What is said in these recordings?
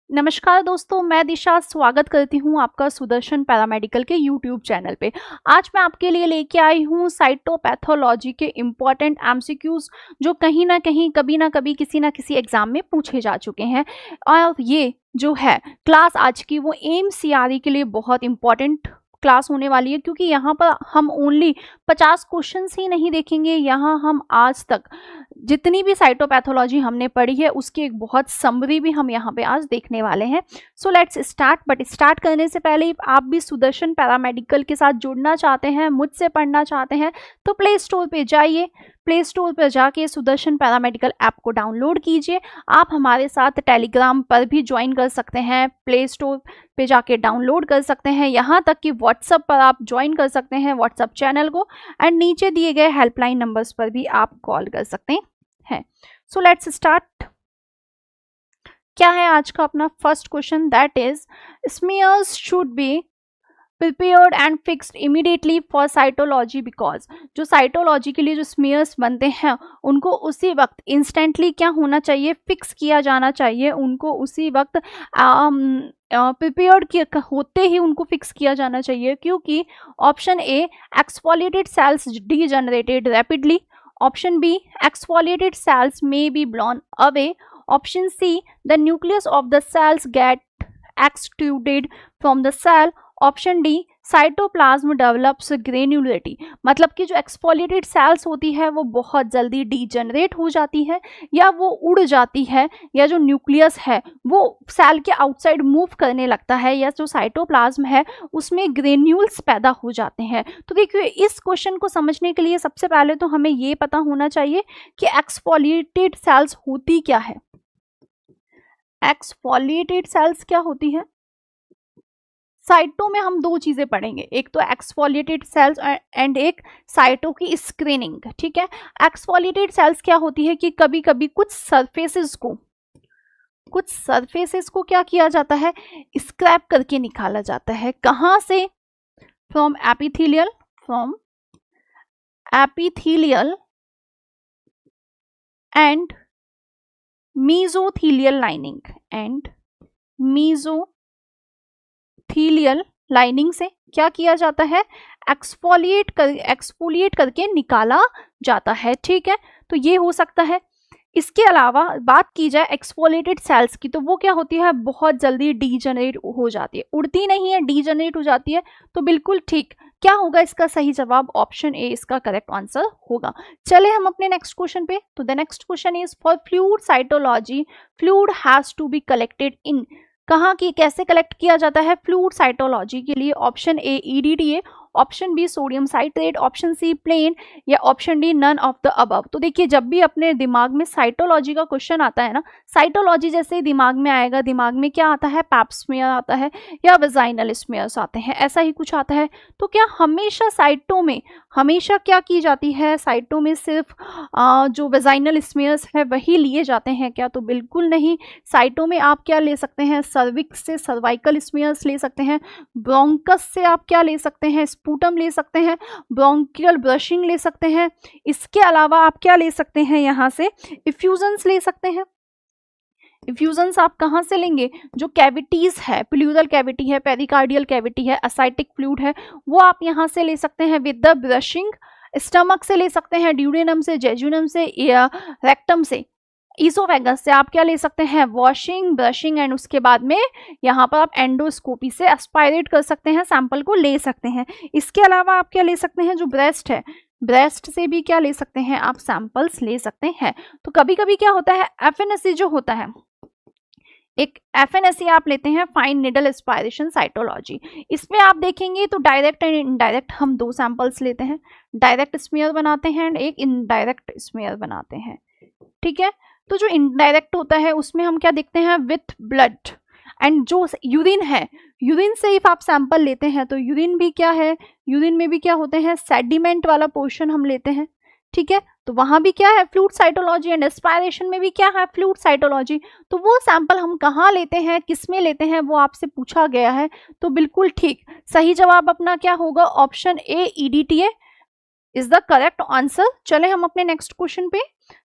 नमस्कार दोस्तों, मैं दिशा स्वागत करती हूँ आपका सुदर्शन पैरामेडिकल के यूट्यूब चैनल पे। आज मैं आपके लिए लेके आई हूँ साइटोपैथोलॉजी के इम्पॉर्टेंट एमसीक्यूज जो कहीं ना कहीं कभी ना कभी किसी ना किसी एग्जाम में पूछे जा चुके हैं। और ये जो है क्लास आज की वो एमसीआरई के लिए बहुत इम्पॉर्टेंट क्लास होने वाली है, क्योंकि यहाँ पर हम ओनली 50 क्वेश्चंस ही नहीं देखेंगे। यहाँ हम आज तक जितनी भी साइटोपैथोलॉजी हमने पढ़ी है उसकी एक बहुत समरी भी हम यहाँ पे आज देखने वाले हैं। So let's start. But start करने से पहले आप भी सुदर्शन पैरामेडिकल के साथ जुड़ना चाहते हैं, मुझसे पढ़ना चाहते हैं, तो प्ले स्टोर पे जाइए। प्ले स्टोर पर जाके सुदर्शन पैरामेडिकल ऐप को डाउनलोड कीजिए। आप हमारे साथ टेलीग्राम पर भी ज्वाइन कर सकते हैं, प्ले स्टोर पे जाके डाउनलोड कर सकते हैं। यहाँ तक कि व्हाट्सएप पर आप ज्वाइन कर सकते हैं व्हाट्सएप चैनल को, एंड नीचे दिए गए हेल्पलाइन नंबर्स पर भी आप कॉल कर सकते हैं। So let's start. क्या है आज का अपना first question? That is smears should be prepared and fixed immediately for cytology, because जो साइटोलॉजी के लिए जो स्मीयर्स बनते हैं उनको उसी वक्त इंस्टेंटली क्या होना चाहिए, फिक्स किया जाना चाहिए। उनको उसी वक्त प्रिपेयर्ड होते ही उनको फिक्स किया जाना चाहिए, क्योंकि option A exfoliated cells degenerated rapidly, option B exfoliated cells may be blown away, option C the nucleus of the cells get extruded from the cell, option D cytoplasm develops granularity. मतलब कि जो exfoliated cells होती है वो बहुत जल्दी degenerate हो जाती है या वो उड़ जाती है, या जो न्यूक्लियस है वो सेल के आउटसाइड मूव करने लगता है, या जो साइटोप्लाज्म है उसमें ग्रेन्यूल्स पैदा हो जाते हैं। तो देखिए, इस क्वेश्चन को समझने के लिए सबसे पहले तो हमें ये पता होना चाहिए कि एक्सफोलिएटेड सेल्स होती क्या है। एक्सफोलिएटेड सेल्स क्या होती है? साइटो में हम दो चीजें पढ़ेंगे, एक तो एक्सफोलिएटेड सेल्स एंड एक साइटो की स्क्रीनिंग। ठीक है, एक्सफोलिएटेड सेल्स क्या होती है कि कभी कभी कुछ सरफेसेस को क्या किया जाता है, स्क्रैप करके निकाला जाता है। कहां से? फ्रॉम एपिथेलियल एंड मीजोथेलियल लाइनिंग से क्या किया जाता है, एक्सफोलिएट करके निकाला जाता है। ठीक है, तो ये हो सकता है। इसके अलावा बात की जाए एक्सफोलिएटेड सेल्स की, तो वो क्या होती है, बहुत जल्दी डीजनरेट हो जाती है, उड़ती नहीं है, डीजनरेट हो जाती है। तो बिल्कुल ठीक, क्या होगा इसका सही जवाब? ऑप्शन ए इसका करेक्ट आंसर होगा। चले हम अपने नेक्स्ट क्वेश्चन पे। तो the next question is for fluid cytology fluid has to be collected in, कहाँ की कैसे कलेक्ट किया जाता है फ्लूइड साइटोलॉजी के लिए? Option A EDTA, option B sodium citrate, option C plain, या option D none of the above. तो देखिए, जब भी अपने दिमाग में साइटोलॉजी का क्वेश्चन आता है ना, साइटोलॉजी जैसे ही दिमाग में आएगा, दिमाग में क्या आता है, पैप स्मीयर आता है या वेजाइनल स्मीयर्स आते हैं, ऐसा ही कुछ आता है। तो क्या हमेशा साइटो में हमेशा क्या की जाती है, साइटो में सिर्फ जो वेजाइनल स्मीयर्स है वही लिए जाते हैं क्या? तो बिल्कुल नहीं। साइटो में आप क्या ले सकते हैं, सर्विक्स से सर्वाइकल स्मीयर्स ले सकते हैं, ब्रोंकस से आप क्या ले सकते हैं, स्पूटम ले सकते हैं, ब्रोंकियल ब्रशिंग ले सकते हैं। इसके अलावा आप क्या ले सकते हैं, यहाँ से इफ्यूजन्स ले सकते हैं। इफ्यूजन्स आप कहाँ से लेंगे, जो कैविटीज है, प्लूरल कैविटी है, पेरिकार्डियल कैविटी है, असाइटिक फ्लूइड है, वो आप यहाँ से ले सकते हैं विद द ब्रशिंग। स्टमक से ले सकते हैं, ड्यूडेनम से, जेजुनम से, या रेक्टम से, ईसोफेगस से आप क्या ले सकते हैं, वॉशिंग, ब्रशिंग, एंड उसके बाद में यहाँ पर आप एंडोस्कोपी से एस्पायरेट कर सकते हैं, सैंपल को ले सकते हैं। इसके अलावा आप क्या ले सकते हैं, जो ब्रेस्ट है, ब्रेस्ट से भी क्या ले सकते हैं, आप सैंपल्स ले सकते हैं। तो कभी कभी क्या होता है, FNSC जो होता है, एक FNSC आप लेते हैं, फाइन निडल एस्पायरेशन साइटोलॉजी। इसमें आप देखेंगे तो डायरेक्ट एंड इनडायरेक्ट हम दो सैंपल्स लेते हैं, डायरेक्ट स्मीयर बनाते हैं एंड एक इनडायरेक्ट स्मीयर बनाते हैं। ठीक है, तो जो इनडायरेक्ट होता है उसमें हम क्या देखते हैं, विथ ब्लड, एंड जो यूरिन है, यूरिन से इफ आप सैंपल लेते हैं तो यूरिन भी क्या है, यूरिन में भी क्या होते हैं, सेडिमेंट वाला पोर्शन हम लेते हैं। ठीक है, तो वहां भी क्या है, फ्लूइड साइटोलॉजी, एंड एस्पायरेशन में भी क्या है, फ्लूइड साइटोलॉजी। तो वो सैंपल हम कहाँ लेते हैं, किस में लेते हैं, वो आपसे पूछा गया है। तो बिल्कुल ठीक, सही जवाब अपना क्या होगा, option A EDTA is the correct answer. चले हम अपने नेक्स्ट क्वेश्चन पे।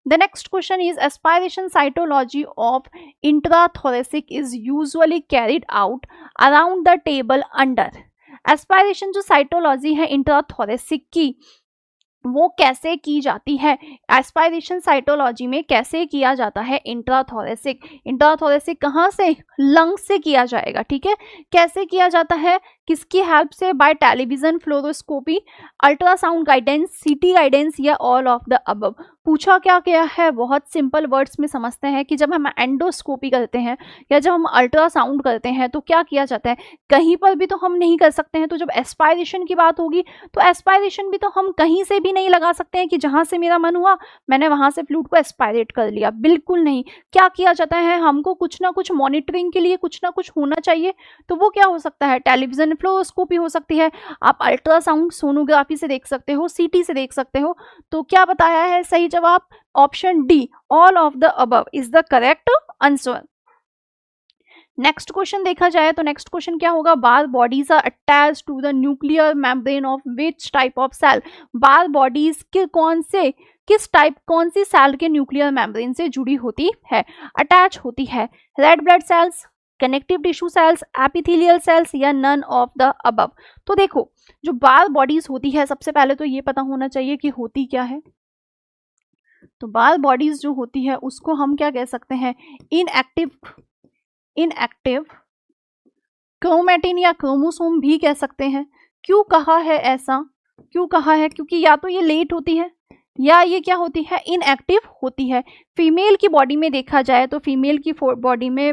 The next question is aspiration cytology of intrathoracic is usually carried out around the table under. Aspiration जो साइटोलॉजी है इंट्राथोरेसिक की वो कैसे की जाती है, एस्पायरेशन साइटोलॉजी में कैसे किया जाता है इंट्राथोरेसिक। इंट्राथोरेसिक कहाँ से, लंग्स से किया जाएगा, ठीक है। कैसे किया जाता है, किसकी हेल्प से, by television fluoroscopy, ultrasound guidance, CT guidance या ऑल ऑफ द अबव। पूछा क्या गया है, बहुत सिंपल वर्ड्स में समझते हैं कि जब हम एंडोस्कोपी करते हैं या जब हम अल्ट्रासाउंड करते हैं तो क्या किया जाता है, कहीं पर भी तो हम नहीं कर सकते हैं। तो जब एस्पायरेशन की बात होगी तो एस्पायरेशन भी तो हम कहीं से भी नहीं लगा सकते हैं कि जहां से मेरा मन हुआ मैंने वहां से फ्लूइड को एस्पायरेट कर लिया, बिल्कुल नहीं। क्या किया जाता है, हमको कुछ ना कुछ मॉनिटरिंग के लिए कुछ ना कुछ होना चाहिए, तो वो क्या हो सकता है, टेलीविजन फ्लोरोस्कोपी हो सकती है, आप अल्ट्रासाउंड सोनोग्राफी से देख सकते हो, सीटी से देख सकते हो। तो क्या बताया है सही जवाब, option D all of the above is the correct answer. Next question देखा जाए तो नेक्स्ट क्वेश्चन क्या होगा, Barr bodies are attached to the nuclear membrane of which type of cell. Barr bodies के कौन सी सेल के न्यूक्लियर मेम्ब्रेन से जुड़ी होती है, अटैच होती है, red blood cells, connective tissue cells, epithelial cells या नन ऑफ द अबव। तो देखो जो बार बॉडीज होती है, सबसे पहले तो ये पता होना चाहिए कि होती क्या है। तो बार बॉडीज जो होती है उसको हम क्या कह सकते हैं, इनएक्टिव क्रोमैटिन या क्रोमोसोम भी कह सकते हैं। क्यों कहा है ऐसा, क्यों कहा है, क्योंकि या तो ये लेट होती है या ये क्या होती है, इनएक्टिव होती है। फीमेल की बॉडी में देखा जाए तो फीमेल की बॉडी में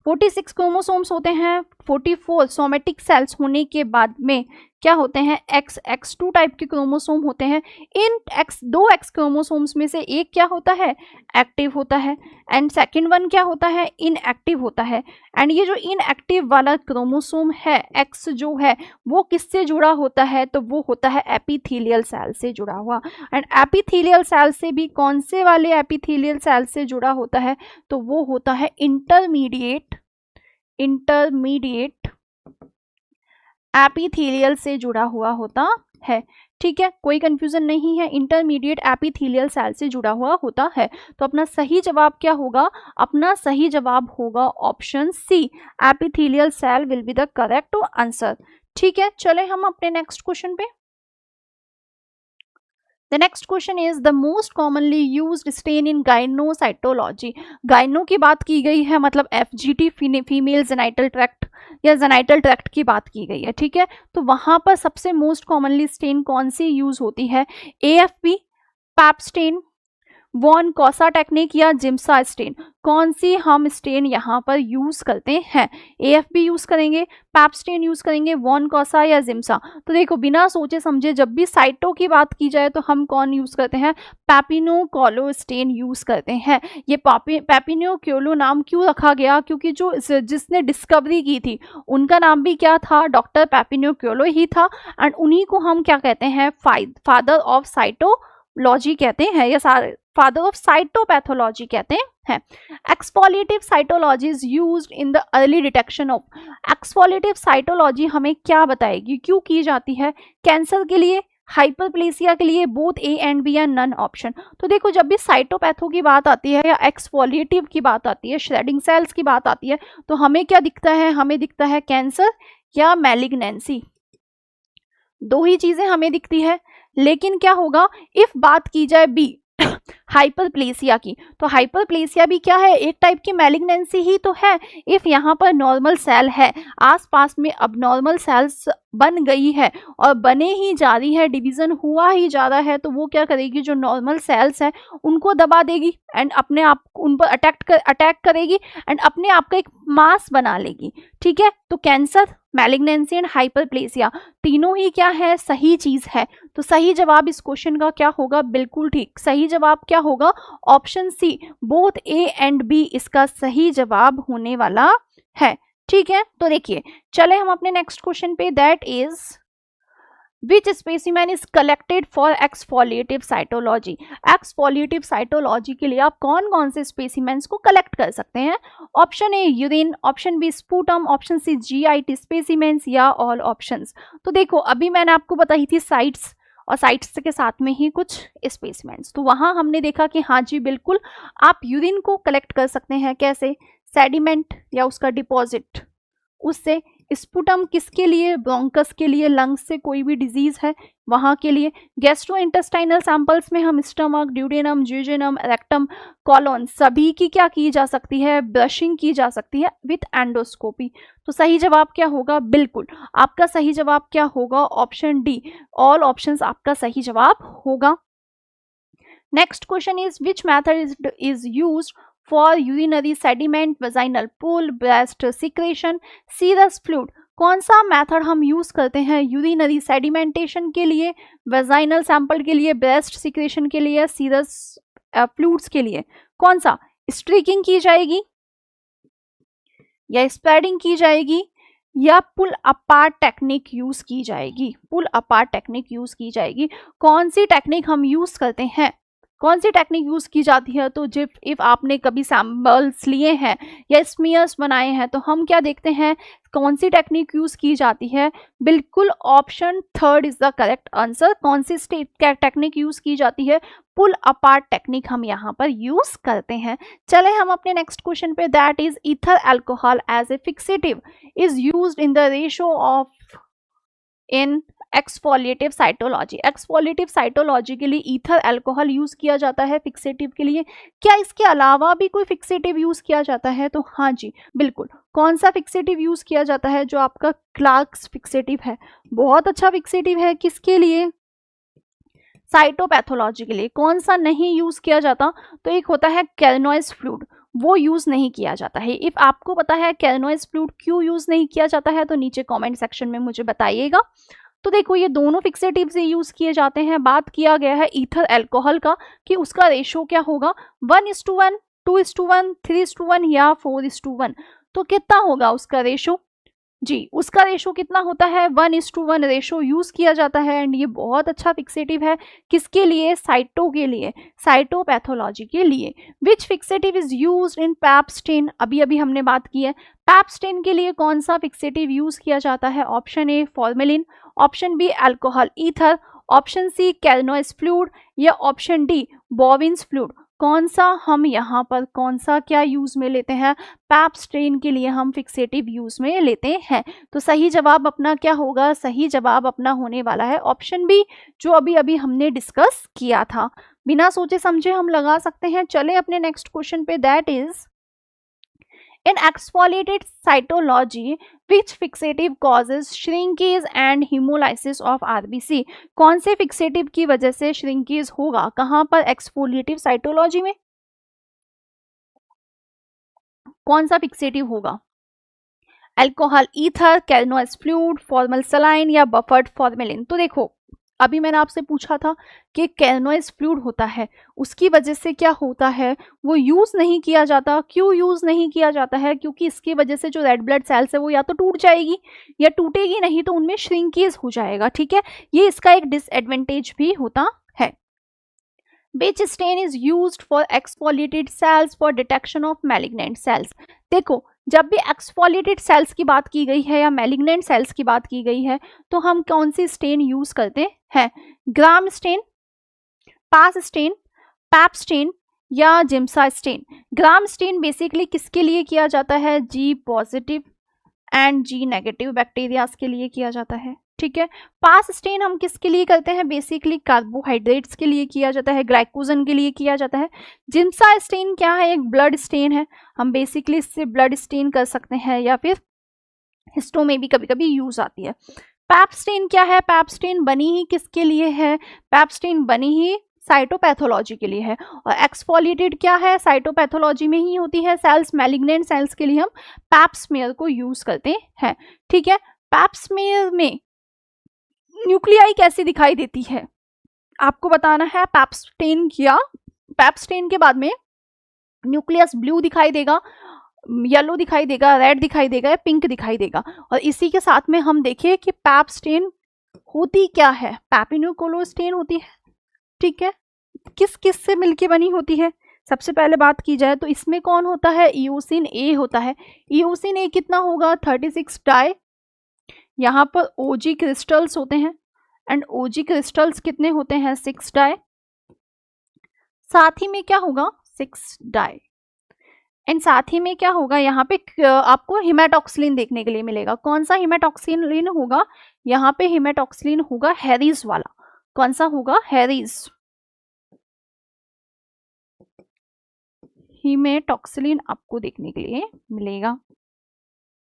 46 क्रोमोसोम्स होते हैं, 44 सोमेटिक सेल्स होने के बाद में क्या होते हैं, X2 टाइप के क्रोमोसोम होते हैं। इन दो X क्रोमोसोम्स में से एक क्या होता है, एक्टिव होता है, एंड सेकंड वन क्या होता है, इनएक्टिव होता है। एंड ये जो इनएक्टिव वाला क्रोमोसोम है X जो है वो किससे जुड़ा होता है, तो वो होता है एपिथेलियल सेल से जुड़ा हुआ। एंड एपिथेलियल सेल से भी कौन से वाले एपिथेलियल सेल से जुड़ा होता है, तो वो होता है इंटरमीडिएट एपिथेलियल से जुड़ा हुआ होता है, ठीक है, कोई कंफ्यूजन नहीं है, इंटरमीडिएट एपिथेलियल सेल से जुड़ा हुआ होता है। तो अपना सही जवाब क्या होगा, अपना सही जवाब होगा option C, epithelial cell will be the correct answer. ठीक है, चले हम अपने नेक्स्ट क्वेश्चन पे। The next question is the most commonly used stain in gynocytology। Gyno की बात की गई है, मतलब FGT फीमेल जेनाइटल ट्रैक्ट या जेनाइटल ट्रैक्ट की बात की गई है, ठीक है। तो वहां पर सबसे मोस्ट कॉमनली स्टेन कौन सी यूज होती है, AFP, Pap stain, von Kossa technique या जिम्सा स्टेन। कौन सी हम स्टेन यहाँ पर यूज करते हैं, AFP यूज करेंगे, पैप स्टेन यूज करेंगे, वॉन कॉसा या जिम्सा। तो देखो बिना सोचे समझे जब भी साइटो की बात की जाए तो हम कौन यूज करते हैं, पैपिनो कोलो स्टेन यूज करते हैं। ये पैपिनो कोलो नाम क्यों रखा गया, क्योंकि जो जिसने डिस्कवरी की थी उनका नाम भी क्या था, डॉक्टर पैपिनो कोलो ही था। एंड उन्हीं को हम क्या कहते हैं, फादर ऑफ साइटोलॉजी कहते हैं या फादर ऑफ साइटोपैथोलॉजी कहते हैं। Exfoliative cytology is used in the early detection of. Exfoliative cytology हमें क्या बताएगी, क्यों की जाती है, कैंसर के लिए, हाइपरप्लेसिया के लिए, बोथ A एंड B या नन ऑप्शन। तो देखो जब भी साइटोपैथो की बात आती है या एक्सफोलिएटिव की बात आती है, श्रेडिंग सेल्स की बात आती है, तो हमें क्या दिखता है, हमें दिखता है कैंसर या मैलिग्नेंसी, दो ही चीजें हमें दिखती है। लेकिन क्या होगा इफ बात की जाए B हाइपरप्लेसिया की, तो हाइपरप्लेसिया भी क्या है, एक टाइप की मैलिग्नेंसी ही तो है। इफ यहाँ पर नॉर्मल सेल है, आसपास में अब नॉर्मल सेल्स बन गई है और बने ही जा रही है, डिवीजन हुआ ही जा रहा है, तो वो क्या करेगी, जो नॉर्मल सेल्स है उनको दबा देगी एंड अपने आप उन पर अटैक करेगी एंड अपने आप का एक मास बना लेगी, ठीक है। तो कैंसर, मैलिग्नेंसी एंड हाइपरप्लेसिया तीनों ही क्या है, सही चीज है। तो सही जवाब इस क्वेश्चन का क्या होगा, बिल्कुल ठीक, सही जवाब क्या होगा, option C, both A and B इसका सही जवाब होने वाला है, ठीक है। तो देखिए चले हम अपने नेक्स्ट क्वेश्चन पे, that is which specimen is collected for exfoliative cytology. Exfoliative cytology के लिए आप कौन कौन से स्पेसिमेंस को कलेक्ट कर सकते हैं, option A urine, option B sputum, option C GIT specimens या ऑल ऑप्शंस। तो देखो अभी मैंने आपको बताई थी साइट्स और साइट्स के साथ में ही कुछ स्पेसिमेंट्स। तो वहाँ हमने देखा कि हाँ जी बिल्कुल आप यूरिन को कलेक्ट कर सकते हैं। कैसे? सेडिमेंट या उसका डिपॉजिट, उससे स्पुटम किसके लिए? ब्रोंकस के लिए, लंग्स से कोई भी डिजीज है वहाँ के लिए। गैस्ट्रोइंटेस्टाइनल सैंपल्स में हम स्टमक, ड्यूडेनम, ज्यूजेनम, रेक्टम, कॉलोन सभी की क्या की जा सकती है? ब्रशिंग की जा सकती है विथ एंडोस्कोपी। तो सही जवाब क्या होगा? बिल्कुल आपका सही जवाब क्या होगा? ऑप्शन डी, ऑल ऑप्शंस आपका सही जवाब होगा। Next question is which method is used for urinary sediment, vaginal pool, breast secretion, serous fluid। कौन सा मेथड हम यूज करते हैं यूरिनरी सेडिमेंटेशन के लिए, वेजाइनल सैंपल के लिए, ब्रेस्ट सिक्रेशन के लिए, सीरस फ्लूइड्स के लिए? कौन सा? स्ट्रीकिंग की जाएगी या स्प्रेडिंग की जाएगी या पुल अपार्ट टेक्निक यूज की जाएगी? पुल अपार्ट टेक्निक यूज की जाएगी। कौन सी टेक्निक हम यूज करते हैं? कौन सी टेक्निक यूज की जाती है? तो जिफ इफ आपने कभी सैंपल्स लिए हैं या स्मीयर्स बनाए हैं तो हम क्या देखते हैं? कौन सी टेक्निक यूज की जाती है? बिल्कुल option third is the correct answer. कौन सी टेक्निक यूज की जाती है? पुल अपार्ट टेक्निक हम यहाँ पर यूज करते हैं। चले हम अपने नेक्स्ट क्वेश्चन पे, that is ether alcohol as a fixative is used in the ratio of in exfoliative cytology. Exfoliative cytology के लिए ईथर अल्कोहल यूज किया जाता है फिक्सेटिव के लिए। क्या इसके अलावा भी कोई फिक्सेटिव यूज किया जाता है? तो हाँ जी बिल्कुल। कौन सा फिक्सेटिव यूज किया जाता है? जो आपका क्लार्क्स फिक्सेटिव है, बहुत अच्छा फिक्सेटिव है। किसके लिए? साइटोपैथोलॉजी के लिए। कौन सा नहीं यूज किया जाता? तो एक होता है कैरनोइज फ्लूइड, वो यूज नहीं किया जाता है। इफ आपको पता है कैरनोइज फ्लूइड क्यों यूज नहीं किया जाता है तो नीचे कमेंट सेक्शन में मुझे बताइएगा। तो देखो ये दोनों फिक्सेटिव से यूज किए जाते हैं। बात किया गया है ईथर अल्कोहल का कि उसका रेशो क्या होगा? 1:1, 2:1, 3:1 या 4:1। तो कितना होगा उसका रेशो? जी उसका रेशो कितना होता है? 1:1 रेशो यूज किया जाता है। एंड ये बहुत अच्छा फिक्सेटिव है। किसके लिए? साइटो के लिए, साइटोपैथोलॉजी के लिए। Which fixative is used in Pap stain? अभी अभी हमने बात की है। पैप स्टेन के लिए कौन सा फिक्सेटिव यूज किया जाता है? Option A formalin, option B alcohol ether, option C Carnoy's fluid या ऑप्शन डी बॉविन्स फ्लूइड। कौन सा हम यहाँ पर कौन सा क्या यूज में लेते हैं? पैप स्टेन के लिए हम फिक्सेटिव यूज में लेते हैं। तो सही जवाब अपना क्या होगा? सही जवाब अपना होने वाला है ऑप्शन बी, जो अभी अभी हमने डिस्कस किया था। बिना सोचे समझे हम लगा सकते हैं। चले अपने नेक्स्ट क्वेश्चन पे, that is in exfoliated cytology which fixative causes shrinkage and hemolysis of RBC? कौन से फिक्सेटिव की वजह से श्रिंकेज होगा? कहां पर? एक्सफोलिएटिव साइटोलॉजी में। कौन सा फिक्सेटिव होगा? Alcohol ether, Carnoy's fluid, formal saline या बफर्ड फॉर्मेलिन? तो देखो अभी मैंने आपसे पूछा था कि कैरनोइज फ्लूइड होता है, उसकी वजह से क्या होता है? वो यूज नहीं किया जाता। क्यों यूज नहीं किया जाता है? क्योंकि इसकी वजह से जो रेड ब्लड सेल्स है वो या तो टूट जाएगी या टूटेगी नहीं तो उनमें श्रिंकेज हो जाएगा। ठीक है, ये इसका एक डिसएडवांटेज भी होता है। Which stain is used for exfoliated cells for detection of malignant cells? देखो जब भी एक्सफोलिएटेड सेल्स की बात की गई है या मैलिग्नेंट सेल्स की बात की गई है तो हम कौन सी स्टेन यूज करते हैं? Gram stain, PAS stain, Pap stain या Giemsa stain? Gram stain basically किसके लिए किया जाता है? G positive and G negative bacterias के लिए किया जाता है। ठीक है, पास स्टेन हम किसके लिए करते हैं? बेसिकली कार्बोहाइड्रेट्स के लिए किया जाता है, ग्लाइकोजन के लिए किया जाता है। जिम्सा स्टेन क्या है? एक ब्लड स्टेन है, हम बेसिकली इससे ब्लड स्टेन कर सकते हैं या फिर हिस्टो में भी कभी कभी यूज आती है। पैप स्टेन क्या है? पैप स्टेन बनी ही किसके लिए है? पैप स्टेन बनी ही साइटोपैथोलॉजी के लिए है। और एक्सफोलिएटेड क्या है? साइटोपैथोलॉजी में ही होती है। सेल्स, मैलिग्नेंट सेल्स के लिए हम पैप स्मेयर को यूज करते हैं। ठीक है, पैप स्मेयर में न्यूक्लियाई कैसी दिखाई देती है आपको बताना है। पैप स्टेन किया, पैप स्टेन के बाद में न्यूक्लियस ब्लू दिखाई देगा, येलो दिखाई देगा, रेड दिखाई देगा या पिंक दिखाई देगा। और इसी के साथ में हम देखिए कि पैप स्टेन होती क्या है? पैपिन्यूकोलो स्टेन होती है। ठीक है, किस किस से मिलके बनी होती है? सबसे पहले बात की जाए तो इसमें कौन होता है? इओसिन ए होता है। इओसिन ए कितना होगा? 36 डाई। यहाँ पर ओजी क्रिस्टल्स होते हैं एंड ओजी क्रिस्टल्स कितने होते हैं? 6 डाई। साथ ही में क्या होगा? 6 डाई। एंड साथ ही में क्या होगा? यहाँ पे आपको हिमेटॉक्सिलिन देखने के लिए मिलेगा। कौन सा हिमेटॉक्सिलिन होगा? यहाँ पे हिमेटॉक्सिलिन होगा हैरीज वाला। कौन सा होगा? हैरीज। हिमेटॉक्सिलिन आपको देखने के लिए मिलेगा।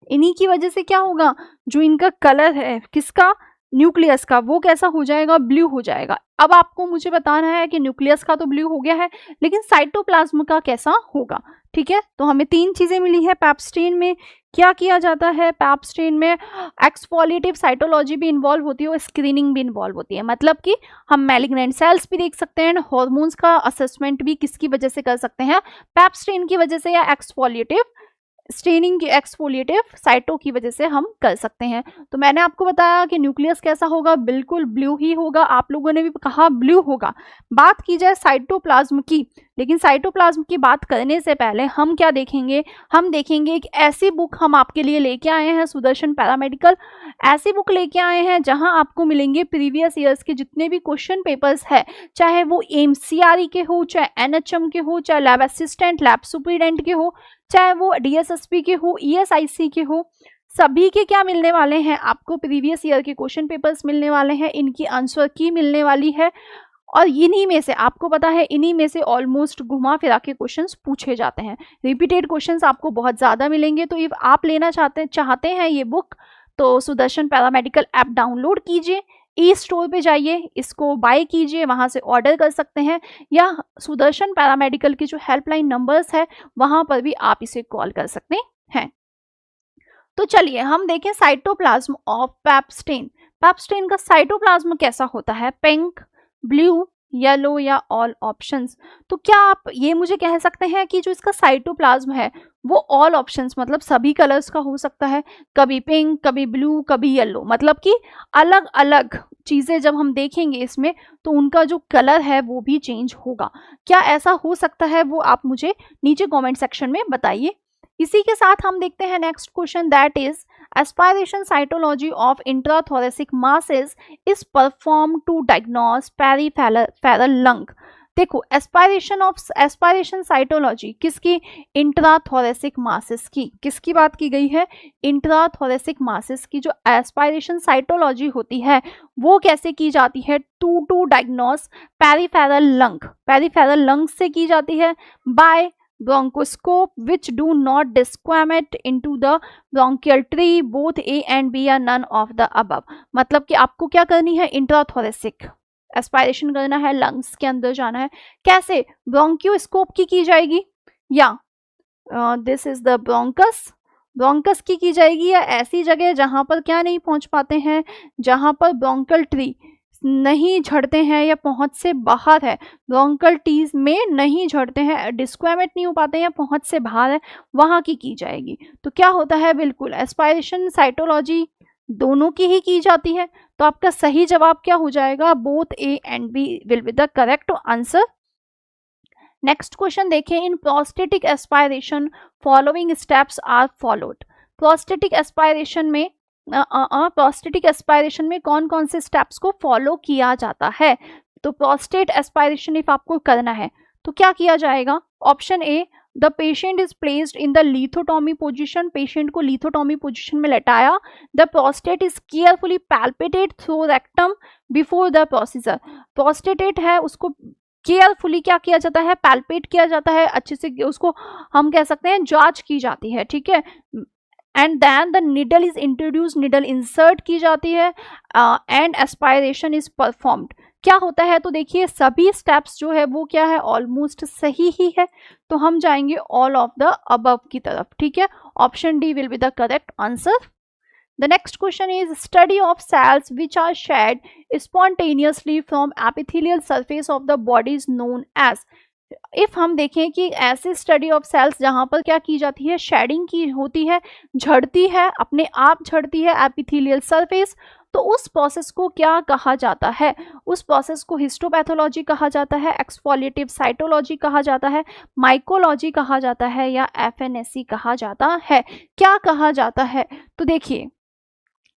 इन्हीं की वजह से क्या होगा? जो इनका कलर है किसका? न्यूक्लियस का, वो कैसा हो जाएगा? ब्लू हो जाएगा। अब आपको मुझे बताना है कि न्यूक्लियस का तो ब्लू हो गया है, लेकिन साइटोप्लाज्म का कैसा होगा? ठीक है, तो हमें 3 चीजें मिली है। पैप्स्टेन में क्या किया जाता है? पैप्स्टेन में एक्सफोलिएटिव साइटोलॉजी भी इन्वॉल्व होती है और स्क्रीनिंग भी इन्वॉल्व होती है। मतलब कि हम मैलिग्नेंट सेल्स भी देख सकते हैं, हॉर्मोन्स का असेसमेंट भी किसकी वजह से कर सकते हैं? पैप्स्टेन की वजह से, या एक्सफोलिएटिव स्टेनिंग की एक्सफोलिएटिव साइटो की वजह से हम कर सकते हैं। तो मैंने आपको बताया कि न्यूक्लियस कैसा होगा? बिल्कुल ब्लू ही होगा। आप लोगों ने भी कहा ब्लू होगा। बात की जाए साइटोप्लाज्म की, लेकिन साइटोप्लाज्म की बात करने से पहले हम क्या देखेंगे? हम देखेंगे एक ऐसी बुक हम आपके लिए लेके आए हैं, सुदर्शन पैरामेडिकल ऐसी बुक लेके आए हैं जहां आपको मिलेंगे प्रीवियस ईयर्स के जितने भी क्वेश्चन पेपर्स है, चाहे वो एमसीआरई के हो, चाहे एनएचएम के हो, चाहे लैब असिस्टेंट, लैब सुपरिटेंडेंट के हो, चाहे वो डीएसएसपी के हो, ईएसआईसी के हो, सभी के क्या मिलने वाले हैं? आपको प्रीवियस ईयर के क्वेश्चन पेपर्स मिलने वाले हैं, इनकी आंसर की मिलने वाली है। और इन्हीं में से आपको पता है, इन्हीं में से ऑलमोस्ट घुमा फिरा के क्वेश्चंस पूछे जाते हैं। रिपीटेड क्वेश्चंस आपको बहुत ज़्यादा मिलेंगे। तो इफ आप लेना चाहते हैं ये बुक, तो सुदर्शन पैरामेडिकल ऐप डाउनलोड कीजिए, ई स्टोर पे जाइए, इसको बाय कीजिए, वहां से ऑर्डर कर सकते हैं, या सुदर्शन पैरामेडिकल की जो हेल्पलाइन नंबर्स है वहां पर भी आप इसे कॉल कर सकते हैं। तो चलिए हम देखें साइटोप्लाज्म ऑफ पैप्स्टेन। पैप्स्टेन का साइटोप्लाज्म कैसा होता है? पिंक, ब्लू, येलो या ऑल ऑप्शंस? तो क्या आप ये मुझे कह सकते हैं कि जो इसका साइटोप्लाज्म है वो ऑल ऑप्शंस, मतलब सभी कलर्स का हो सकता है? कभी पिंक, कभी ब्लू, कभी येलो, मतलब कि अलग अलग चीजें जब हम देखेंगे इसमें तो उनका जो कलर है वो भी चेंज होगा। क्या ऐसा हो सकता है? वो आप मुझे नीचे कमेंट सेक्शन में बताइए। इसी के साथ हम देखते हैं next question, that is aspiration cytology of intrathoracic masses is perform to diagnose peripheral lung. देखो, एस्पायरेशन साइटोलॉजी किसकी? इंट्राथोरेसिक मासेस की। किसकी बात की गई है? इंट्राथोरेसिक मासेस की जो एस्पायरेशन साइटोलॉजी होती है वो कैसे की जाती है? To diagnose peripheral lung. Peripheral lung से की जाती है by bronchoscope which do not discriminate into the bronchial tree, both A and B are none of the above। मतलब कि आपको क्या करनी है? इंट्राथोरेसिक एस्पायरेशन करना है, लंग्स के अंदर जाना है। कैसे? ब्रोंकियोस्कोप की जाएगी, या दिस इज द ब्रोंकस की जाएगी, या ऐसी जगह जहां पर क्या नहीं पहुंच पाते हैं, जहां पर ब्रोंकल ट्री नहीं झड़ते हैं या पहुंच से बाहर है, ब्रोंकल टीज में नहीं झड़ते हैं, डिस्क्वामेट नहीं हो पाते हैं, पहुंच से बाहर है, वहां की जाएगी। तो क्या होता है? बिल्कुल एस्पायरेशन साइटोलॉजी दोनों की ही जाती है। तो आपका सही जवाब क्या हो जाएगा? Both A and B will be the correct answer. Next question देखें, in prostatic aspiration following steps are followed. Prostatic aspiration में कौन कौन से स्टेप्स को फॉलो किया जाता है? तो प्रोस्टेट एस्पायरेशन इफ आपको करना है तो क्या किया जाएगा? Option A, the patient is placed in the lithotomy position. Patient को लिथोटॉमी पोजिशन में लेटाया। The prostate is carefully palpated through rectum before the procedure. Prostate है, उसको केयरफुली क्या किया जाता है? पैल्पेट किया जाता है, अच्छे से उसको हम कह सकते हैं जांच की जाती है, ठीक है। And then the needle is introduce, needle insert की जाती है, एंड एस्पायरेशन इज परफॉर्म्ड। क्या होता है? तो देखिए सभी स्टेप्स जो है वो क्या है? ऑलमोस्ट सही ही है। तो हम जाएंगे ऑल ऑफ द अबव की तरफ, ठीक है। Option D will be the correct answer. The next question is study of cells which are shed spontaneously from epithelial surface of the body is known as। If हम देखें कि ऐसे study of sales जहां पर क्या की जाती है? शेडिंग की होती है, झड़ती है, अपने आप झड़ती है एपिथेलियल सरफेस, तो उस प्रोसेस को क्या कहा जाता है? उस प्रोसेस को हिस्टोपैथोलॉजी कहा जाता है, एक्सफोलिएटिव साइटोलॉजी कहा जाता है, माइकोलॉजी कहा जाता है, या एफएनएससी कहा जाता है? क्या कहा जाता है? तो देखिए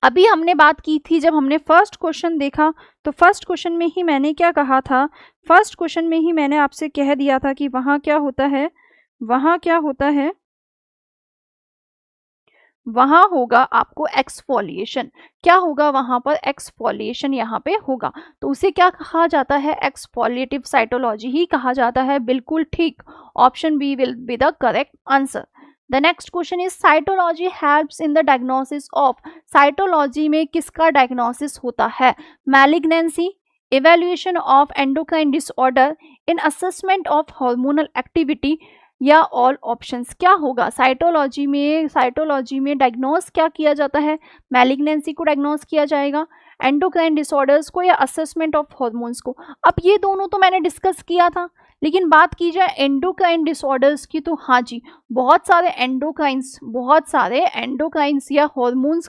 अभी हमने बात की थी, जब हमने फर्स्ट क्वेश्चन देखा तो फर्स्ट क्वेश्चन में ही मैंने क्या कहा था, फर्स्ट क्वेश्चन में ही मैंने आपसे कह दिया था कि वहाँ क्या होता है, वहाँ क्या होता है, वहाँ होगा आपको एक्सफोलिएशन। क्या होगा वहाँ पर, एक्सफोलिएशन यहाँ पे होगा। तो उसे क्या कहा जाता है, एक्सफोलिएटिव साइटोलॉजी ही कहा जाता है। बिल्कुल ठीक, option B will be the correct answer. The next question is cytology helps in the diagnosis of, cytology में किसका डायग्नोसिस होता है, malignancy, evaluation of endocrine disorder, in assessment of hormonal activity, या ऑल ऑप्शंस। क्या होगा cytology में diagnose क्या किया जाता है, मैलिग्नेंसी को डायग्नोस किया जाएगा, एंडोक्राइन डिसऑर्डर्स को, या असेसमेंट ऑफ हार्मोन्स को। अब ये दोनों तो मैंने डिस्कस किया था, लेकिन बात की जाए एंडोक्राइन डिसऑर्डर्स की तो हाँ जी, बहुत सारे एंडोक्राइंस या हार्मोन्स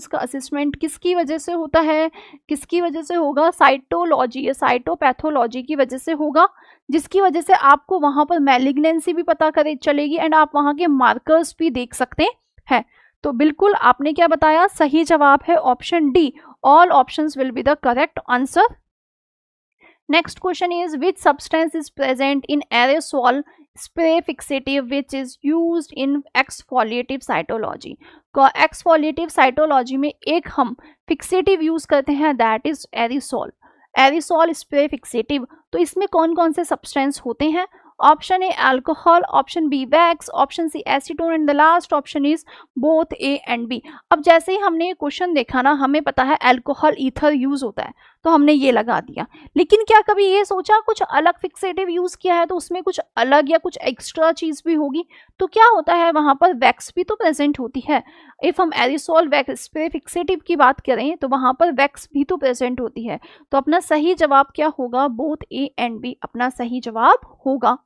का असेसमेंट किसकी वजह से होता है, किसकी वजह से होगा, साइटोलॉजी या साइटोपैथोलॉजी की वजह से होगा, जिसकी वजह से आपको वहां पर मैलिग्नेंसी भी पता करे चलेगी एंड आप वहां के मार्कर्स भी देख सकते हैं। तो बिल्कुल आपने क्या बताया, सही जवाब है option D, all options will be the correct answer. Next question is which substance is present in aerosol spray fixative which is used in exfoliative cytology. Exfoliative cytology में एक हम फिक्सेटिव यूज करते हैं, that is aerosol spray fixative. तो इसमें कौन कौन से सब्सटेंस होते हैं, option A alcohol, option B wax, option C acetone and the last option is both A and B. अब जैसे ही हमने ये क्वेश्चन देखा ना, हमें पता है अल्कोहल ईथर यूज होता है तो हमने ये लगा दिया, लेकिन क्या कभी ये सोचा कुछ अलग फिक्सेटिव यूज किया है तो उसमें कुछ अलग या कुछ एक्स्ट्रा चीज भी होगी, तो क्या होता है वहां पर वैक्स भी तो प्रेजेंट होती है। इफ हम एरिसोल वैक्स स्प्रे फिक्सेटिव की बात करें तो वहां पर वैक्स भी तो प्रेजेंट होती है। तो अपना सही जवाब क्या होगा, बोथ ए एंड बी अपना सही जवाब होगा।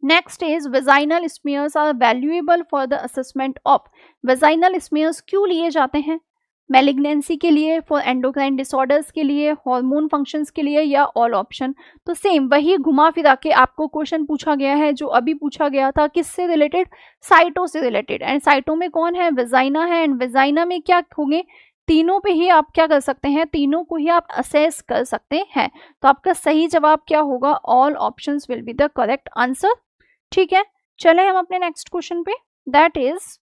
Next is vaginal smears are valuable for the assessment of, vaginal smears क्यों लिए जाते हैं, मैलिग्नेंसी के लिए, फॉर एंडोक्राइन डिसऑर्डर्स के लिए, हार्मोन फंक्शंस के लिए, या ऑल ऑप्शन। तो सेम वही घुमा फिरा के आपको क्वेश्चन पूछा गया है जो अभी पूछा गया था, किससे रिलेटेड, साइटो से रिलेटेड। एंड साइटो में कौन है, वेजाइना है, एंड वेजाइना में क्या होंगे, तीनों पे ही आप क्या कर सकते हैं, तीनों को ही आप असेस कर सकते हैं। तो आपका सही जवाब क्या होगा, all options will be the correct answer. ठीक है, चले हम अपने नेक्स्ट क्वेश्चन पे, that is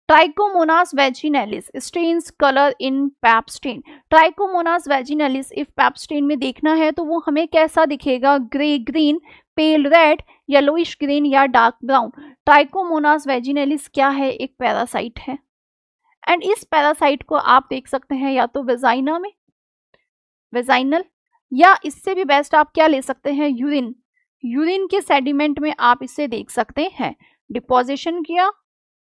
Trichomonas vaginalis stains colour in Pap stain. Trichomonas vaginalis if Pap stain में देखना है तो वो हमें कैसा दिखेगा, grey green, pale red, yellowish green, या डार्क ब्राउन। ट्राइकोमोनास वेजिनैलिस क्या है, एक पैरासाइट है, एंड इस पैरासाइट को आप देख सकते हैं या तो वेजाइना में, वेजाइनल, या इससे भी बेस्ट आप क्या ले सकते हैं, यूरिन के सेडिमेंट में आप इसे देख सकते हैं। डिपोजिशन किया,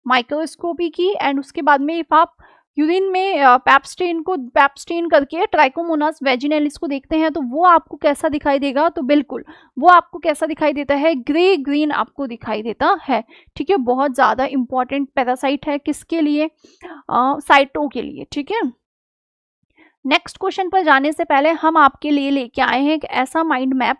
माइक्रोस्कोपी की, एंड उसके बाद में इफ आप यूरिन में पैपस्टेन करके ट्राइकोमोनास वेजिनैलिस को देखते हैं तो वो आपको कैसा दिखाई देगा, तो बिल्कुल वो आपको कैसा दिखाई देता है, ग्रे ग्रीन आपको दिखाई देता है। ठीक है, बहुत ज़्यादा इंपॉर्टेंट पैरासाइट है, किसके लिए, साइटों के लिए। ठीक है, नेक्स्ट क्वेश्चन पर जाने से पहले हम आपके लिए लेके आए हैं एक ऐसा माइंड मैप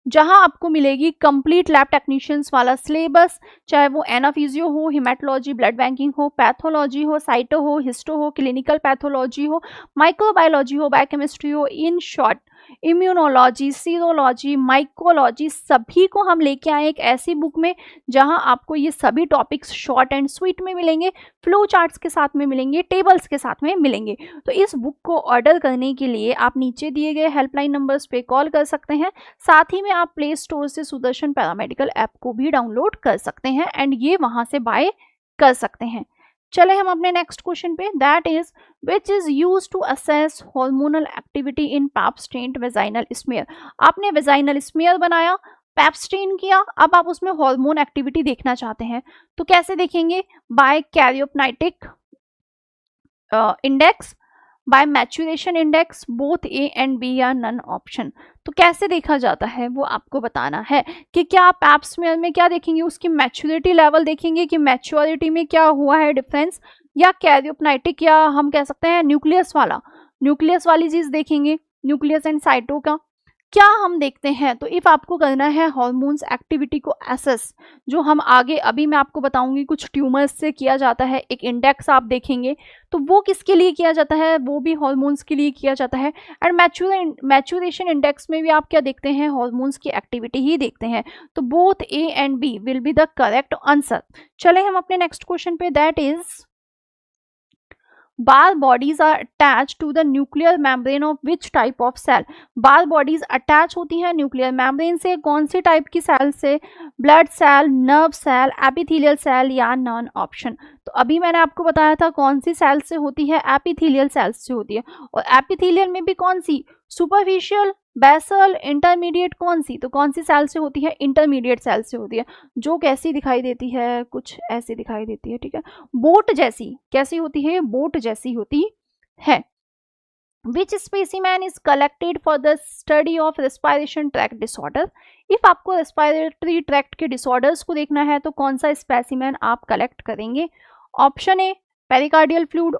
जहां आपको मिलेगी कंप्लीट लैब टेक्नीशियंस वाला सिलेबस, चाहे वो एनाफिजियो हो, हिमेटोलॉजी, ब्लड बैंकिंग हो, पैथोलॉजी हो, साइटो हो, हिस्टो हो, क्लिनिकल पैथोलॉजी हो, माइक्रोबायोलॉजी हो, बायोकेमिस्ट्री हो, in short immunology, serology, mycology, सभी को हम लेके आए एक ऐसी बुक में जहां आपको ये सभी टॉपिक्स शॉर्ट एंड स्वीट में मिलेंगे, फ्लो चार्ट्स के साथ में मिलेंगे, टेबल्स के साथ में मिलेंगे। तो इस बुक को ऑर्डर करने के लिए आप नीचे दिए गए हेल्पलाइन नंबर्स पे कॉल कर सकते हैं, साथ ही में आप प्ले स्टोर से सुदर्शन पैरामेडिकल ऐप को भी डाउनलोड कर सकते हैं एंड ये वहां से बाय कर सकते हैं। चले हम अपने नेक्स्ट क्वेश्चन पे, that is which is use to assess hormonal activity in Pap stained vaginal smear. आपने वेजाइनल स्मीयर बनाया, पैप स्टेन किया, अब आप उसमें हार्मोन एक्टिविटी देखना चाहते हैं तो कैसे देखेंगे, by karyopyknotic index, by maturation index, both A and B, या नन ऑप्शन। तो कैसे देखा जाता है वो आपको बताना है कि क्या आप पैप स्मीयर में क्या देखेंगे, उसकी मैच्योरिटी लेवल देखेंगे कि मैच्योरिटी में क्या हुआ है डिफरेंस, या कैरियोपनाइटिक, या हम कह सकते हैं न्यूक्लियस वाली चीज देखेंगे, न्यूक्लियस एंड साइटो का क्या हम देखते हैं। तो इफ आपको करना है हार्मोन्स एक्टिविटी को एसेस, जो हम आगे अभी मैं आपको बताऊंगी कुछ ट्यूमर्स से किया जाता है, एक इंडेक्स आप देखेंगे तो वो किसके लिए किया जाता है, वो भी हॉर्मोन्स के लिए किया जाता है। एंड मैच्योरेशन इंडेक्स में भी आप क्या देखते हैं, हॉर्मोन्स की एक्टिविटी ही देखते हैं। तो both A and B will be the correct answer. चले हम अपने नेक्स्ट क्वेश्चन पे, that is Barr bodies are attached to the nuclear membrane of which type of cell? Barr bodies attach होती हैं न्यूक्लियर मेम्ब्रेन से, कौन सी type की सेल से, blood cell, nerve cell, epithelial cell या नॉन ऑप्शन। तो अभी मैंने आपको बताया था कौन सी सेल से होती है, एपिथेलियल सेल से होती है। और एपिथेलियल में भी कौन सी, सुपरफिशियल, बेसल, इंटरमीडिएट, कौन सी, तो कौन सी सेल से होती है, इंटरमीडिएट सेल से होती है, जो कैसी दिखाई देती है, कुछ ऐसी दिखाई देती है, ठीक है, बोट जैसी। कैसी होती है, बोट जैसी होती है। Which specimen is collected for the study of respiration tract disorder? If आपको रेस्पिरेटरी ट्रैक्ट के डिसऑर्डर्स को देखना है तो कौन सा स्पेसिमेन आप कलेक्ट करेंगे? Option A pericardial fluid,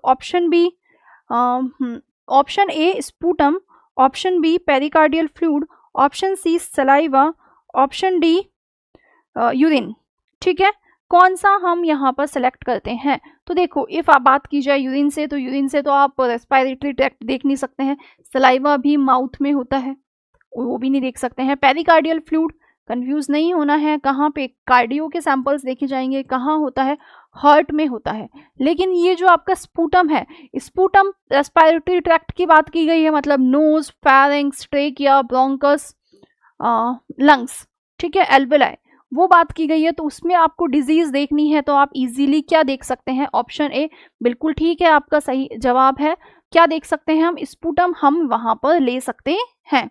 option A sputum, option B pericardial fluid, option C saliva, option D urine. ठीक है, कौन सा हम यहाँ पर सेलेक्ट करते हैं? तो देखो, इफ आप बात की जाए यूरिन से, तो यूरिन से तो आप रेस्पिरेटरी ट्रैक्ट देख नहीं सकते हैं, सलाइवा भी माउथ में होता है, वो भी नहीं देख सकते हैं। पेरिकार्डियल फ्लूइड, कंफ्यूज नहीं होना है, कहाँ पे कार्डियो के सैंपल्स देखे जाएंगे, कहाँ होता है, हार्ट में होता है। लेकिन ये जो आपका स्पूटम है, स्पूटम रेस्पिरेटरी ट्रैक्ट की बात की गई है, मतलब nose, pharynx, trachea, bronchus, lungs, ठीक है, एल्वेलाई, वो बात की गई है। तो उसमें आपको डिजीज देखनी है तो आप इजीली क्या देख सकते हैं, ऑप्शन ए बिल्कुल ठीक है, आपका सही जवाब है। क्या देख सकते हैं हम, स्पूटम हम वहां पर ले सकते हैं।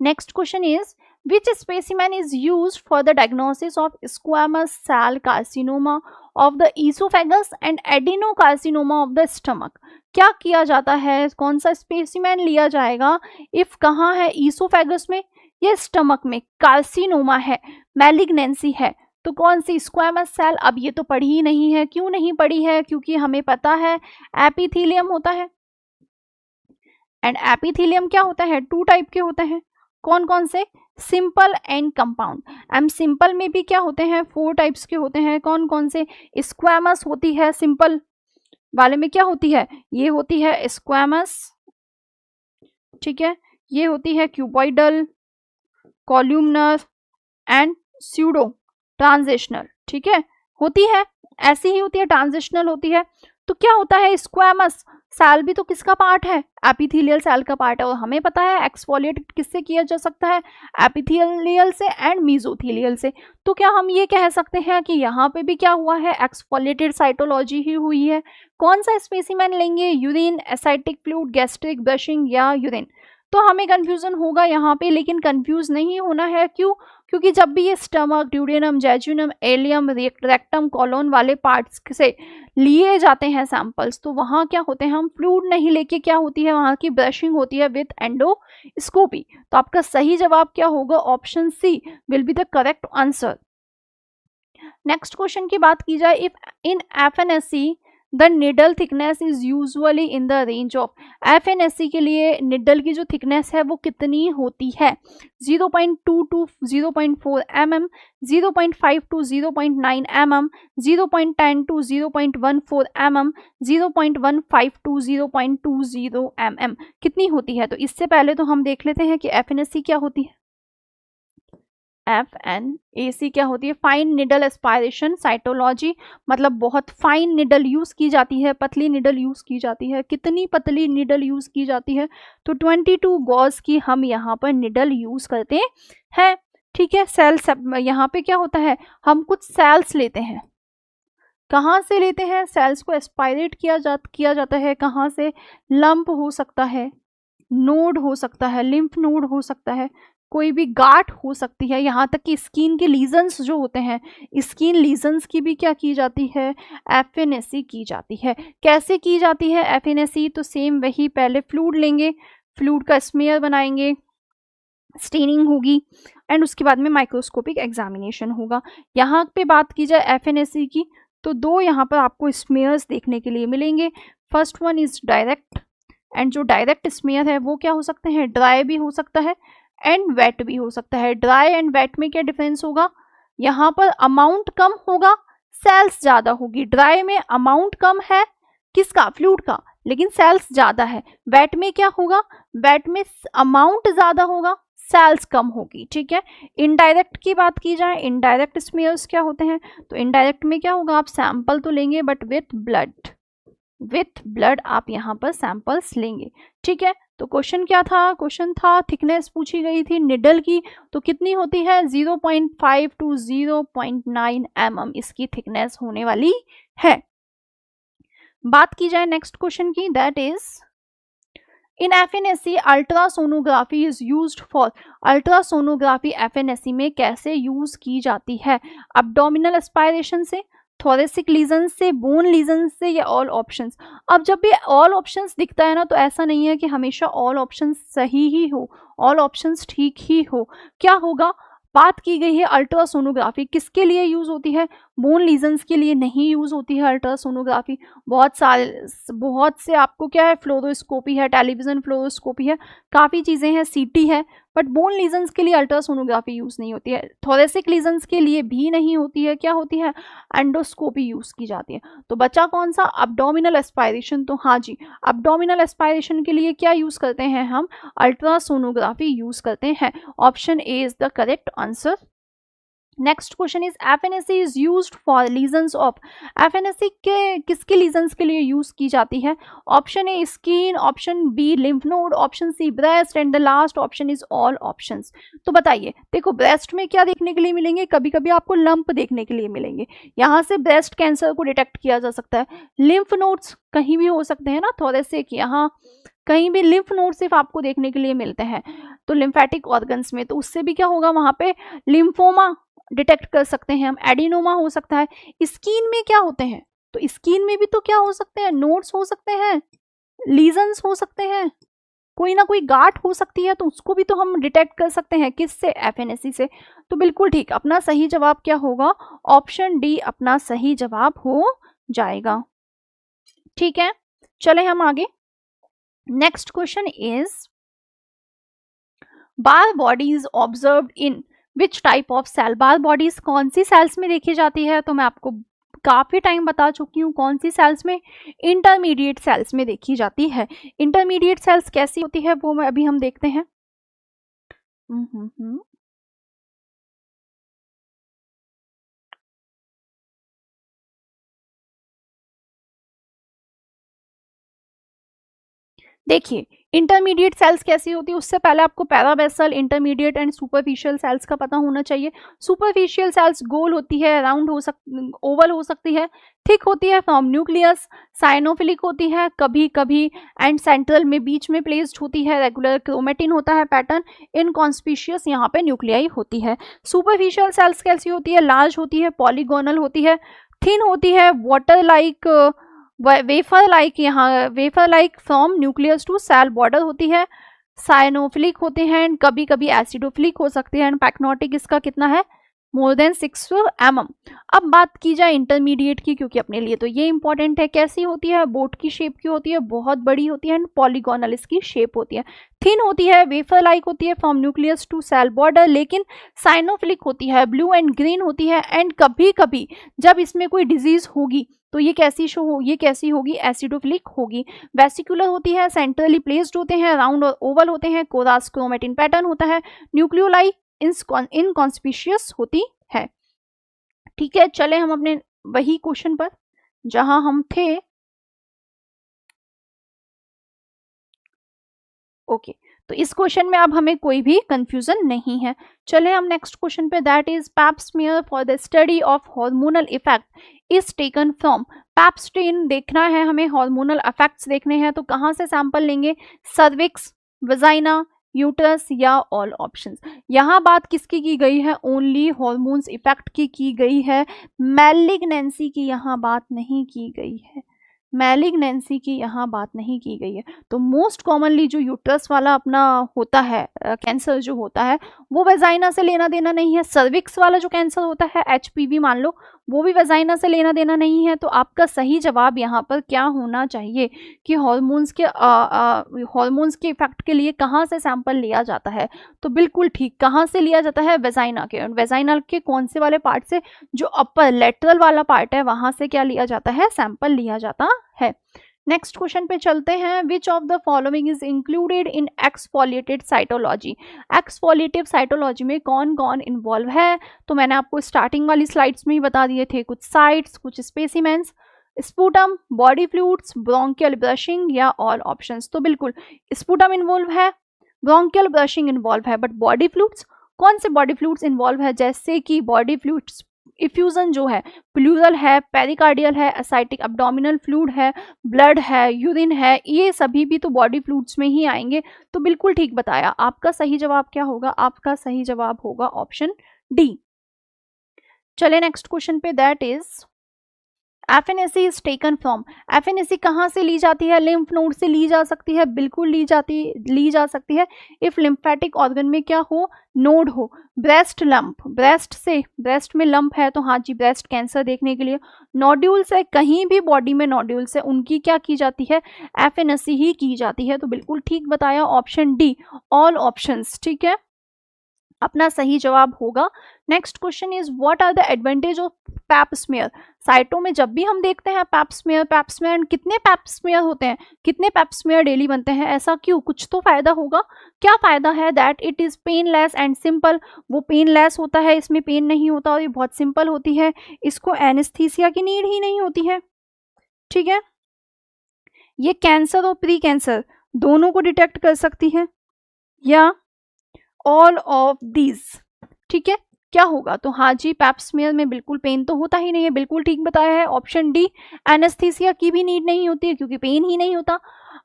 Next question is which specimen is used for the diagnosis of squamous cell carcinoma of the esophagus and adenocarcinoma of the stomach? क्या किया जाता है, कौन सा स्पेसिमेन लिया जाएगा इफ कहाँ है, ईसोफेगस में या स्टमक में कार्सिनोमा है, मैलिग्नेंसी है, तो कौन सी, स्क्वामस सेल। अब ये तो पढ़ी ही नहीं है, क्यों नहीं पढ़ी है, क्योंकि हमें पता है एपिथेलियम होता है। एंड एपिथेलियम क्या होता है, टू टाइप के होते हैं, कौन कौन से, simple and compound. And simple में भी क्या होते हैं, 4 टाइप्स के होते हैं, कौन कौन से, स्क्वामस होती है, सिंपल वाले में क्या होती है, ये होती है स्क्वामस, ठीक है, ये होती है cuboidal, columnar and pseudo transitional, ठीक है, होती है, ऐसी ही होती है, ट्रांजिशनल होती है। तो क्या होता है, स्क्वामस सेल भी तो किसका पार्ट है, एपिथेलियल सेल का पार्ट है, और हमें पता है एक्सफोलिएट किससे किया जा सकता है, एपिथेलियल से एंड मेसोथेलियल से। तो क्या हम ये कह सकते हैं कि यहाँ पे भी क्या हुआ है, एक्सफोलिएटेड साइटोलॉजी ही हुई है। कौन सा स्पेसिमेन लेंगे, urine, Asiatic fluid, gastric, brushing या यूरिन। तो हमें कंफ्यूजन होगा यहाँ पे, लेकिन कंफ्यूज नहीं होना है, क्यों, क्योंकि जब भी ये stomach, duodenum, jejunum, allium, rectum, colon वाले पार्ट्स से लिए जाते हैं सैंपल्स, तो वहाँ क्या होते हैं, हम फ्लूइड नहीं लेके क्या होती है, वहाँ की ब्रशिंग होती है विथ एंडोस्कोपी। तो आपका सही जवाब क्या होगा, option C will be the correct answer. Next question की बात की जाए, if in FNSC the needle thickness is usually in the range of, FNSC के लिए निडल की जो थिकनेस है वो कितनी होती है, 0.2 to 0.4 mm, 0.5 to 0.9 mm, 0.10 to 0.14 mm, 0.15 to 0.20 mm, कितनी होती है। तो इससे पहले तो हम देख लेते हैं कि FNSC क्या होती है। FNAC क्या होती है, फाइन निडल एस्पायरेशन साइटोलॉजी, मतलब बहुत फाइन निडल यूज की जाती है, पतली निडल यूज की जाती है। कितनी पतली निडल यूज की जाती है, तो 22 गॉज की हम यहाँ पर निडल यूज करते हैं, ठीक है। सेल्स, यहाँ पे क्या होता है, हम कुछ सेल्स लेते हैं, कहाँ से लेते हैं, सेल्स को एस्पायरेट किया जाता है, कहाँ से, लंप हो सकता है, नोड हो सकता है, लिम्फ नोड हो सकता है, कोई भी गांठ हो सकती है, यहाँ तक कि स्किन के लीजन्स जो होते हैं, स्किन लीजन्स की भी क्या की जाती है, FNSC की जाती है। कैसे की जाती है FNSC, तो सेम वही, पहले फ्लूइड लेंगे, फ्लूइड का स्मेयर बनाएंगे, स्टेनिंग होगी एंड उसके बाद में माइक्रोस्कोपिक एग्जामिनेशन होगा। यहाँ पे बात की जाए FNSC की, तो 2 यहाँ पर आपको स्मेयर्स देखने के लिए मिलेंगे। First one is direct, and जो डायरेक्ट स्मेयर है वो क्या हो सकते हैं, ड्राई भी हो सकता है एंड वेट भी हो सकता है। ड्राई एंड वेट में क्या डिफरेंस होगा, यहाँ पर अमाउंट कम होगा, सेल्स ज्यादा होगी। ड्राई में अमाउंट कम है किसका, फ्लूइड का, लेकिन सेल्स ज्यादा है। वेट में क्या होगा, वेट में अमाउंट ज्यादा होगा, सेल्स कम होगी। ठीक है। इनडायरेक्ट की बात की जाए, इनडायरेक्ट स्मीयर्स क्या होते हैं, तो इनडायरेक्ट में क्या होगा, आप सैंपल तो लेंगे बट विथ ब्लड आप यहाँ पर सैंपल्स लेंगे। ठीक है। तो क्वेश्चन क्या था, क्वेश्चन था थिकनेस पूछी गई थी निडल की, तो कितनी होती है 0.5 to 0.9 mm इसकी थिकनेस होने वाली है। बात की जाए नेक्स्ट क्वेश्चन की, that is in FNAC ultrasonography is used for, ultrasonography FNAC में कैसे यूज की जाती है, अब्डोमिनल एस्पायरेशन से, थोरेसिक लीजन से, बोन लीजन से, या ऑल ऑप्शंस। अब जब भी ऑल ऑप्शंस दिखता है ना, तो ऐसा नहीं है कि हमेशा ऑल ऑप्शंस सही ही हो, ऑल ऑप्शंस ठीक ही हो। क्या होगा, बात की गई है अल्ट्रासोनोग्राफी किसके लिए यूज होती है, बोन लीजन्स के लिए नहीं यूज होती है अल्ट्रासोनोग्राफी। बहुत से आपको क्या है, फ्लोरोस्कोपी है, टेलीविजन फ्लोरोस्कोपी है, काफ़ी चीज़ें हैं, सीटी है, बट बोन लीजन्स के लिए अल्ट्रासोनोग्राफी यूज़ नहीं होती है। थोरेसिक लीजन्स के लिए भी नहीं होती है, क्या होती है, एंडोस्कोपी यूज़ की जाती है। तो बचा कौन सा, अब्डोमिनल एस्पायरेशन। तो हाँ जी, अब्डोमिनल एस्पायरेशन के लिए क्या यूज़ करते हैं हम, अल्ट्रासोनोग्राफी यूज़ करते हैं। Option A is the correct answer. Next question is FNAC is used for lesions of, FNAC के किसके लीजन्स के लिए यूज की जाती है, option A skin, option B lymph node, option C breast, and the last option is all options. तो बताइए, देखो ब्रेस्ट में क्या देखने के लिए मिलेंगे, कभी कभी आपको लंप देखने के लिए मिलेंगे, यहाँ से ब्रेस्ट कैंसर को डिटेक्ट किया जा सकता है। लिम्फ नोड्स कहीं भी हो सकते हैं ना, थोरेसिक यहाँ कहीं भी लिम्फ नोड सिर्फ आपको देखने के लिए मिलते हैं, तो लिम्फेटिक ऑर्गन्स में, तो उससे भी क्या होगा, वहां पे लिम्फोमा डिटेक्ट कर सकते हैं हम, एडिनोमा हो सकता है। स्किन में क्या होते हैं, तो स्किन में भी तो क्या हो सकते हैं, नोड्स हो सकते हैं, लीजन्स हो सकते हैं, कोई ना कोई गांठ हो सकती है, तो उसको भी तो हम डिटेक्ट कर सकते हैं, किससे, एफएनएससी से। तो बिल्कुल ठीक, अपना सही जवाब क्या होगा, ऑप्शन डी अपना सही जवाब हो जाएगा। ठीक है, चले हम आगे। Next question is Barr bodies observed in which type of cell, Barr bodies कौन सी सेल्स में देखी जाती है, तो मैं आपको काफी टाइम बता चुकी हूँ कौन सी सेल्स में, इंटरमीडिएट सेल्स में देखी जाती है। इंटरमीडिएट सेल्स कैसी होती है वो अभी हम देखते हैं। देखिए इंटरमीडिएट सेल्स कैसी होती है, उससे पहले आपको पैराबेसल, इंटरमीडिएट एंड सुपरफिशियल सेल्स का पता होना चाहिए। सुपरफिशियल सेल्स गोल होती है, राउंड हो ओवल हो सकती है, थिक होती है, फ्रॉम न्यूक्लियस, साइनोफिलिक होती है कभी कभी, एंड सेंट्रल में बीच में प्लेस्ड होती है, रेगुलर क्रोमेटिन होता है पैटर्न, इनकॉन्स्पिशियस यहाँ पे न्यूक्लियाई होती है। सुपरफिशियल सेल्स कैसी होती है, लार्ज होती है, पॉलीगोनल होती है, थिन होती है, वाटर लाइक, वेफर लाइक, यहाँ wafer like from nucleus to cell border होती है, साइनोफिलिक होते हैं, एंड कभी कभी एसिडोफिलिक हो सकते हैं, एंड पैक्नोटिक इसका कितना है, मोर देन 6 mm। अब बात की जाए इंटरमीडिएट की, क्योंकि अपने लिए तो ये इंपॉर्टेंट है, कैसी होती है, बोट की शेप की होती है, बहुत बड़ी होती है, एंड पॉलीगोनल इसकी शेप होती है, थिन होती है, वेफर लाइक होती है, from nucleus to cell border, लेकिन साइनोफिलिक होती है, ब्लू एंड ग्रीन होती है, एंड कभी कभी जब इसमें कोई डिजीज होगी तो ये कैसी होगी, एसिडोफिलिक होगी। वेसिकुलर होती है, सेंट्रली प्लेस्ड होते हैं, राउंड और ओवल होते हैं, कोरास क्रोमेटिन पैटर्न होता है, न्यूक्लियोलाई इनकॉन्स्पिशियस होती है। ठीक है, चले हम अपने वही क्वेश्चन पर जहां हम थे। ओके, तो इस क्वेश्चन में अब हमें कोई भी कंफ्यूजन नहीं है। चले हम नेक्स्ट क्वेश्चन पे, that is Pap smear for the study of hormonal effect is taken from, Pap stain देखना है हमें, हार्मोनल इफेक्ट्स देखने हैं, तो कहाँ से सैंपल लेंगे, सर्विक्स, वजाइना, यूटरस, या ऑल ऑप्शंस। यहाँ बात किसकी की गई है, ओनली हार्मोन्स इफेक्ट की गई है, मैलिग्नेंसी की यहाँ बात नहीं की गई है, मैलिग्नेंसी की यहाँ बात नहीं की गई है। तो मोस्ट कॉमनली जो यूट्रस वाला अपना होता है कैंसर जो होता है वो वेजाइना से लेना देना नहीं है। सर्विक्स वाला जो कैंसर होता है, एचपीवी मान लो, वो भी वेजाइना से लेना देना नहीं है। तो आपका सही जवाब यहाँ पर क्या होना चाहिए कि हॉर्मोन्स के इफेक्ट के लिए कहाँ से सैंपल लिया जाता है? तो बिल्कुल ठीक, कहाँ से लिया जाता है? वेजाइना के। वेजाइना के कौन से वाले पार्ट से? जो अपर लेटरल वाला पार्ट है वहां से क्या लिया जाता है? सैंपल लिया जाता है। नेक्स्ट क्वेश्चन पे चलते हैं। Which of the following is included in exfoliated cytology? Exfoliative cytology में कौन कौन इन्वॉल्व है? तो मैंने आपको स्टार्टिंग वाली स्लाइड्स में ही बता दिए थे, कुछ साइट्स, कुछ specimens, sputum, body fluids, bronchial brushing या ऑल ऑप्शंस। तो बिल्कुल स्पूटम इन्वॉल्व है, ब्रोंकियल ब्रशिंग इन्वॉल्व है, बट बॉडी फ्लूइड्स, कौन से बॉडी फ्लूइड्स इन्वॉल्व है? जैसे कि बॉडी फ्लूइड्स इफ्यूजन जो है, प्लूरल है, पेरिकार्डियल है, एसाइटिक अब्डोमिनल फ्लूइड है, ब्लड है, यूरिन है, ये सभी भी तो बॉडी फ्लूइड्स में ही आएंगे। तो बिल्कुल ठीक बताया। आपका सही जवाब क्या होगा? आपका सही जवाब होगा ऑप्शन डी। चले नेक्स्ट क्वेश्चन पे, that is FNAC is taken from. FNAC कहाँ से ली जाती है? लिम्फ नोड से ली जा सकती है, बिल्कुल ली जा सकती है इफ लिम्फेटिक ऑर्गन में क्या हो? नोड हो। ब्रेस्ट लंप, ब्रेस्ट से, ब्रेस्ट में लंप है तो हाँ जी, ब्रेस्ट कैंसर देखने के लिए। नोड्यूल्स है, कहीं भी बॉडी में नोड्यूल्स है, उनकी क्या की जाती है? एफएनएसी ही की जाती है। तो बिल्कुल ठीक बताया, ऑप्शन डी, ऑल ऑप्शंस। ठीक है, अपना सही जवाब होगा। Next question is what are the advantage of Pap smear? साइटों में जब भी हम देखते हैं पैप स्मेयर, कितने पैप स्मेयर होते हैं? कितने पैप स्मेयर डेली बनते हैं? ऐसा क्यों? कुछ तो फायदा होगा। क्या फायदा है? That it is painless and simple. वो पेनलेस होता है, इसमें पेन नहीं होता और ये बहुत सिंपल होती है। इसको एनेस्थीसिया की नीड ही नहीं होती है। ठीक है, ये कैंसर और प्री कैंसर दोनों को डिटेक्ट कर सकती है, या ऑल ऑफ दीज। ठीक है, क्या होगा? तो हाँ जी, पैप स्मेयर में बिल्कुल पेन तो होता ही नहीं है, बिल्कुल ठीक बताया है, ऑप्शन डी। एनेस्थीसिया की भी नीड नहीं होती है क्योंकि पेन ही नहीं होता,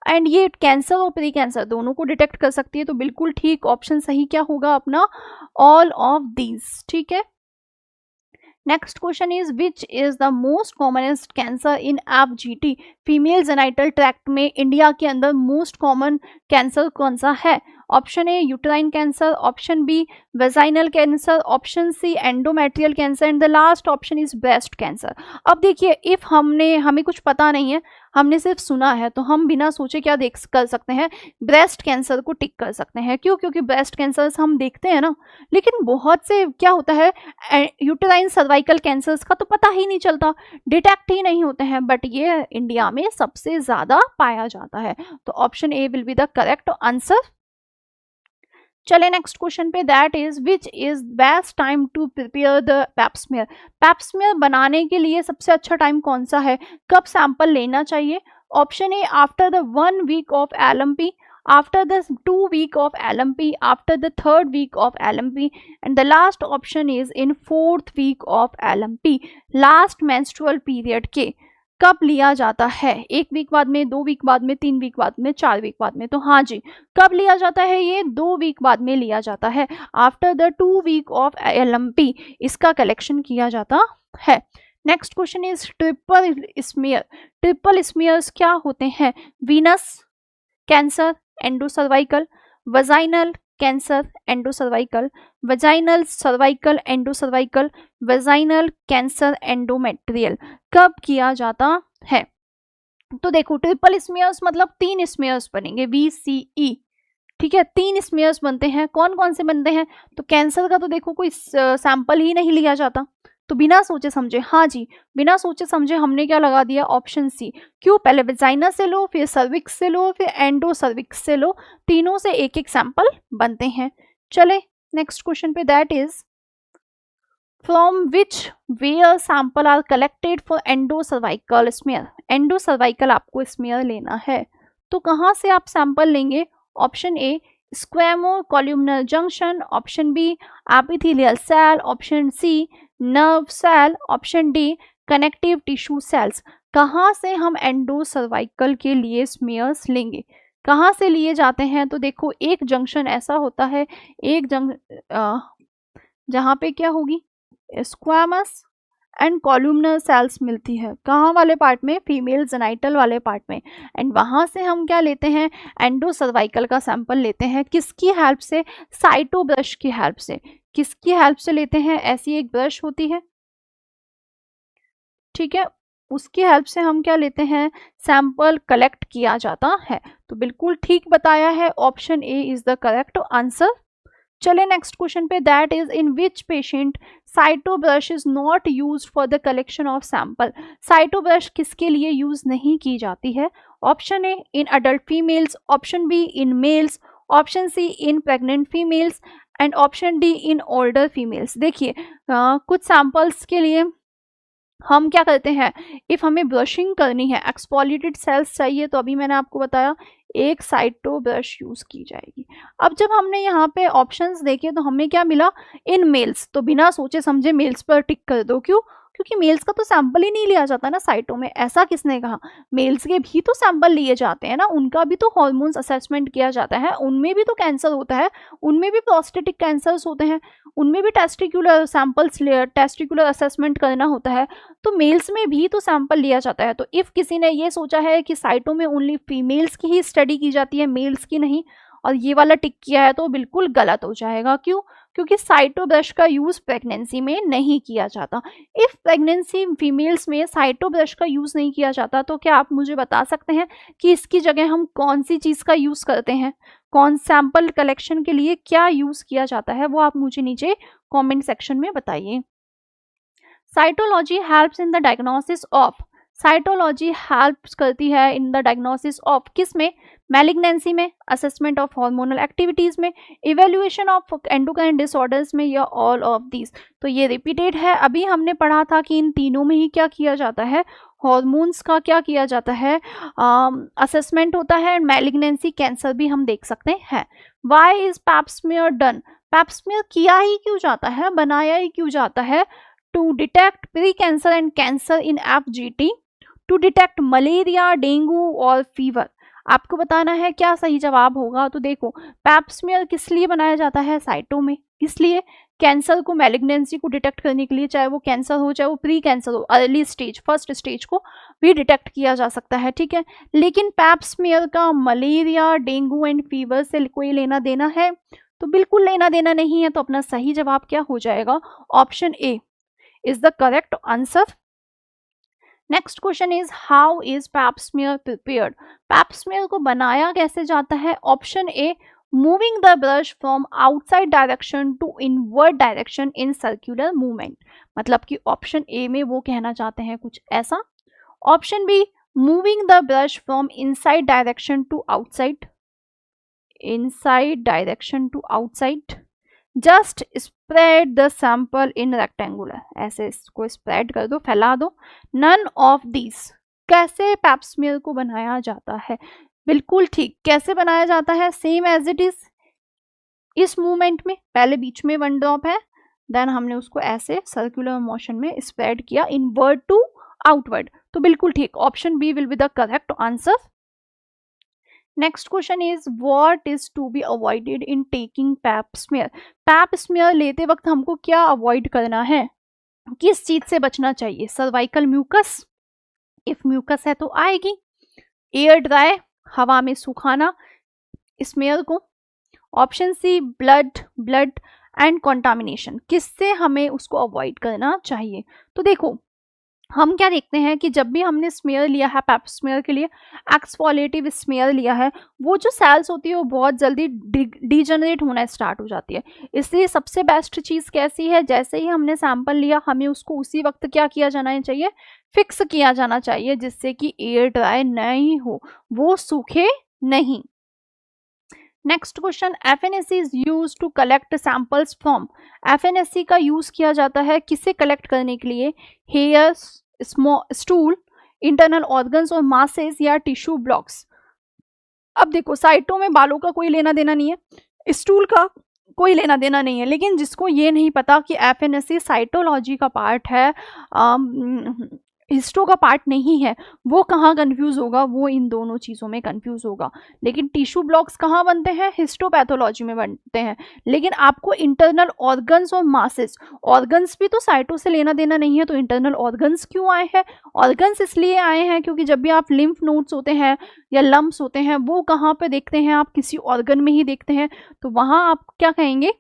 एंड ये कैंसर और प्री कैंसर दोनों को डिटेक्ट कर सकती है। तो बिल्कुल ठीक, ऑप्शन सही क्या होगा अपना? All of these. ठीक है, next question is which is the most commonest cancer in FGT? Female genital tract में इंडिया के अंदर मोस्ट कॉमन कैंसर कौन सा है? Option A uterine cancer, option B vaginal cancer, option C endometrial cancer, and the last option is breast cancer. अब देखिए, if हमें कुछ पता नहीं है, हमने सिर्फ सुना है, तो हम बिना सोचे क्या कर सकते हैं? ब्रेस्ट कैंसर को टिक कर सकते हैं। क्यों? क्योंकि ब्रेस्ट कैंसर हम देखते हैं ना, लेकिन बहुत से क्या होता है, यूटेराइन सर्वाइकल कैंसर्स का तो पता ही नहीं चलता, डिटेक्ट ही नहीं होते हैं, बट ये इंडिया में सबसे ज्यादा पाया जाता है। तो option A will be the correct answer. चले नेक्स्ट क्वेश्चन पे, that is which is best time to prepare the Pap smear? Pap smear बनाने के लिए सबसे अच्छा टाइम कौन सा है? कब सैंपल लेना चाहिए? Option A after the 1 week of LMP, after the 2 week of LMP, after the 3rd week of LMP, and the last option is in 4th week of LMP, last menstrual period के कब लिया जाता है? 1 week बाद में, 2 week बाद में, 3 week बाद में, 4 वीक बाद में। तो हाँ जी, कब लिया जाता है? ये 2 वीक बाद में लिया जाता है, after the 2 week of LMP इसका कलेक्शन किया जाता है। Next question is triple smear. Triple smears क्या होते हैं? Venous cancer, endocervical, vaginal cancer, endocervical, vaginal cervical, endocervical, vaginal cancer, endometrial. कब किया जाता है? तो देखो, ट्रिपल स्मीयर्स मतलब 3 स्मीयर्स बनेंगे, VCE। ठीक है, 3 स्मीयर्स बनते हैं। कौन कौन से बनते हैं? तो कैंसर का तो देखो कोई सैंपल ही नहीं लिया जाता, तो बिना सोचे समझे, हाँ जी, बिना सोचे समझे हमने क्या लगा दिया? Option C. क्यों? पहले वेजाइना से लो, फिर सर्विक्स से लो, फिर एंडो सर्विक्स से लो, तीनों से एक एक सैंपल बनते हैं। चले नेक्स्ट क्वेश्चन पे, that is from which where sample are collected for endocervical smear? Endocervical आपको स्मेयर लेना है, तो कहाँ से आप सैंपल लेंगे? Option A squamo columnar junction, option B epithelial cell, option C nerve cell, option D connective tissue cells. कहाँ से हम एंडो सर्वाइकल के लिए स्मेयर्स लेंगे? कहाँ से लिए जाते हैं? तो देखो, एक जंक्शन ऐसा होता है, एक जहाँ पे क्या होगी? स्क्वामस एंड कॉल्यूमनर सेल्स मिलती है। कहाँ वाले पार्ट में? फीमेल जेनाइटल वाले पार्ट में। एंड वहाँ से हम क्या लेते हैं? एंडो सर्वाइकल का सैंपल लेते हैं। किसकी हेल्प से? साइटो ब्रश की हेल्प से। किसकी हेल्प से लेते हैं? ऐसी एक ब्रश होती है, ठीक है, उसकी हेल्प से हम क्या लेते हैं, सैंपल कलेक्ट किया जाता है। तो बिल्कुल ठीक बताया है, option A is the correct answer. चले नेक्स्ट क्वेश्चन पे, that is in which patient cyto brush is not use for the collection of sample. Cyto brush किसके लिए यूज नहीं की जाती है? Option A in adult females, option B in males, option C in pregnant females and option D in older females. देखिए कुछ samples के लिए हम क्या करते हैं, इफ हमें ब्रशिंग करनी है, एक्सफोलिएटेड सेल्स चाहिए, तो अभी मैंने आपको बताया एक साइटो ब्रश यूज की जाएगी। अब जब हमने यहाँ पे ऑप्शंस देखे तो हमें क्या मिला, इन मेल्स, तो बिना सोचे समझे मेल्स पर टिक कर दो। क्यों? क्योंकि मेल्स का तो सैंपल ही नहीं लिया जाता ना साइटों में। ऐसा किसने कहा? मेल्स के भी तो सैंपल लिए जाते हैं ना, उनका भी तो हॉर्मोन्स असेसमेंट किया जाता है, उनमें भी तो कैंसर होता है, उनमें भी प्रोस्टेटिक कैंसर्स होते हैं, उनमें भी टेस्टिकुलर सैंपल्स टेस्टिकुलर असेसमेंट करना होता है, तो मेल्स में भी तो सैंपल लिया जाता है। तो इफ किसी ने ये सोचा है कि साइटों में ओनली फीमेल्स की ही स्टडी की जाती है, मेल्स की नहीं, और ये वाला टिक किया है, तो बिल्कुल गलत हो जाएगा। क्यों? क्योंकि साइटो ब्रश का यूज प्रेगनेंसी में नहीं किया जाता। इफ प्रेगनेंसी फीमेल्स में साइटो ब्रश का यूज नहीं किया जाता, तो क्या आप मुझे बता सकते हैं कि इसकी जगह हम कौन सी चीज का यूज करते हैं? कौन सैंपल कलेक्शन के लिए क्या यूज किया जाता है, वो आप मुझे नीचे कमेंट सेक्शन में बताइए। Cytology helps in the diagnosis of, cytology helps करती है इन द डायग्नोसिस ऑफ, किस में? मैलिग्नेंसी में, असेसमेंट ऑफ हार्मोनल एक्टिविटीज में, इवेल्युएशन ऑफ एंडोक्राइन डिसऑर्डर्स में, या ऑल ऑफ दीज। तो ये रिपीटेड है, अभी हमने पढ़ा था कि इन तीनों में ही क्या किया जाता है, हॉर्मोन्स का क्या किया जाता है, असेसमेंट होता है। मैलिग्नेंसी कैंसर भी हम देख सकते हैं। Why is Pap smear done, Pap smear किया ही क्यों जाता है, बनाया ही क्यों जाता है? To detect pre cancer and cancer in FGT, to detect malaria, dengue और फीवर। आपको बताना है क्या सही जवाब होगा। तो देखो, पैप स्मीयर किस लिए बनाया जाता है साइटों में, किस लिए? कैंसर को, मैलिग्नेंसी को डिटेक्ट करने के लिए, चाहे वो कैंसर हो चाहे वो प्री कैंसर हो, अर्ली स्टेज, फर्स्ट स्टेज को भी डिटेक्ट किया जा सकता है, ठीक है। लेकिन पैप स्मीयर का मलेरिया, डेंगू एंड फीवर से कोई लेना देना है? तो बिल्कुल लेना देना नहीं है। तो अपना सही जवाब क्या हो जाएगा? Option A is the correct answer. Next question is how is Pap smear prepared, Pap smear को बनाया कैसे जाता है? Option A moving the brush from outside direction to inward direction in circular movement, मतलब कि ऑप्शन ए में वो कहना चाहते हैं कुछ ऐसा। Option B moving the brush from inside direction to outside, inside direction to outside, just spread the sample in rectangular, ऐसे इसको स्प्रेड कर दो, फैला दो। None of these. कैसे पैप स्मीयर को बनाया जाता है? बिल्कुल ठीक, कैसे बनाया जाता है? सेम एज इट इज, इस मूवमेंट में पहले बीच में 1 ड्रॉप है, देन हमने उसको ऐसे सर्कुलर मोशन में स्प्रेड किया, इनवर्ड टू आउटवर्ड। तो बिल्कुल ठीक, option B will be the correct answer. Next question is what is to be avoided in taking Pap smear, Pap smear लेते वक्त हमको क्या अवॉइड करना है, किस चीज से बचना चाहिए? सर्वाइकल म्यूकस, इफ म्यूकस है तो आएगी। एयर ड्राई, हवा में सुखाना स्मीयर को। Option C blood and contamination, किससे हमें उसको अवॉइड करना चाहिए? तो देखो, हम क्या देखते हैं कि जब भी हमने स्मीयर लिया है, पैप स्मीयर के लिए एक्सफोलिएटिव स्मीयर लिया है, वो जो सेल्स होती है वो बहुत जल्दी डिजेनरेट होना स्टार्ट हो जाती है। इसलिए सबसे बेस्ट चीज़ कैसी है, जैसे ही हमने सैंपल लिया हमें उसको उसी वक्त क्या किया जाना चाहिए, फिक्स किया जाना चाहिए, जिससे कि एयर ड्राई नहीं हो, वो सूखे नहीं। Next question, FNAC is use to collect samples from, FNAC का यूज किया जाता है किसे कलेक्ट करने के लिए? हेयर, स्टूल, इंटरनल ऑर्गन्स और मासेस या टिश्यू ब्लॉक्स। अब देखो, साइटों में बालों का कोई लेना देना नहीं है, स्टूल का कोई लेना देना नहीं है, लेकिन जिसको ये नहीं पता कि FNAC साइटोलॉजी का पार्ट है, हिस्टो का पार्ट नहीं है, वो कहाँ कंफ्यूज होगा? वो इन दोनों चीज़ों में कंफ्यूज होगा। लेकिन टिश्यू ब्लॉक्स कहाँ बनते हैं? हिस्टोपैथोलॉजी में बनते हैं। लेकिन आपको इंटरनल ऑर्गन्स और मासेस, ऑर्गन्स भी तो साइटो से लेना देना नहीं है, तो इंटरनल ऑर्गन्स क्यों आए हैं? ऑर्गन्स इसलिए आए हैं क्योंकि जब भी आप लिम्फ नोड्स होते हैं या लम्प्स होते हैं, वो कहाँ पे देखते हैं? आप किसी ऑर्गन में ही देखते हैं, तो वहाँ आप क्या कहेंगे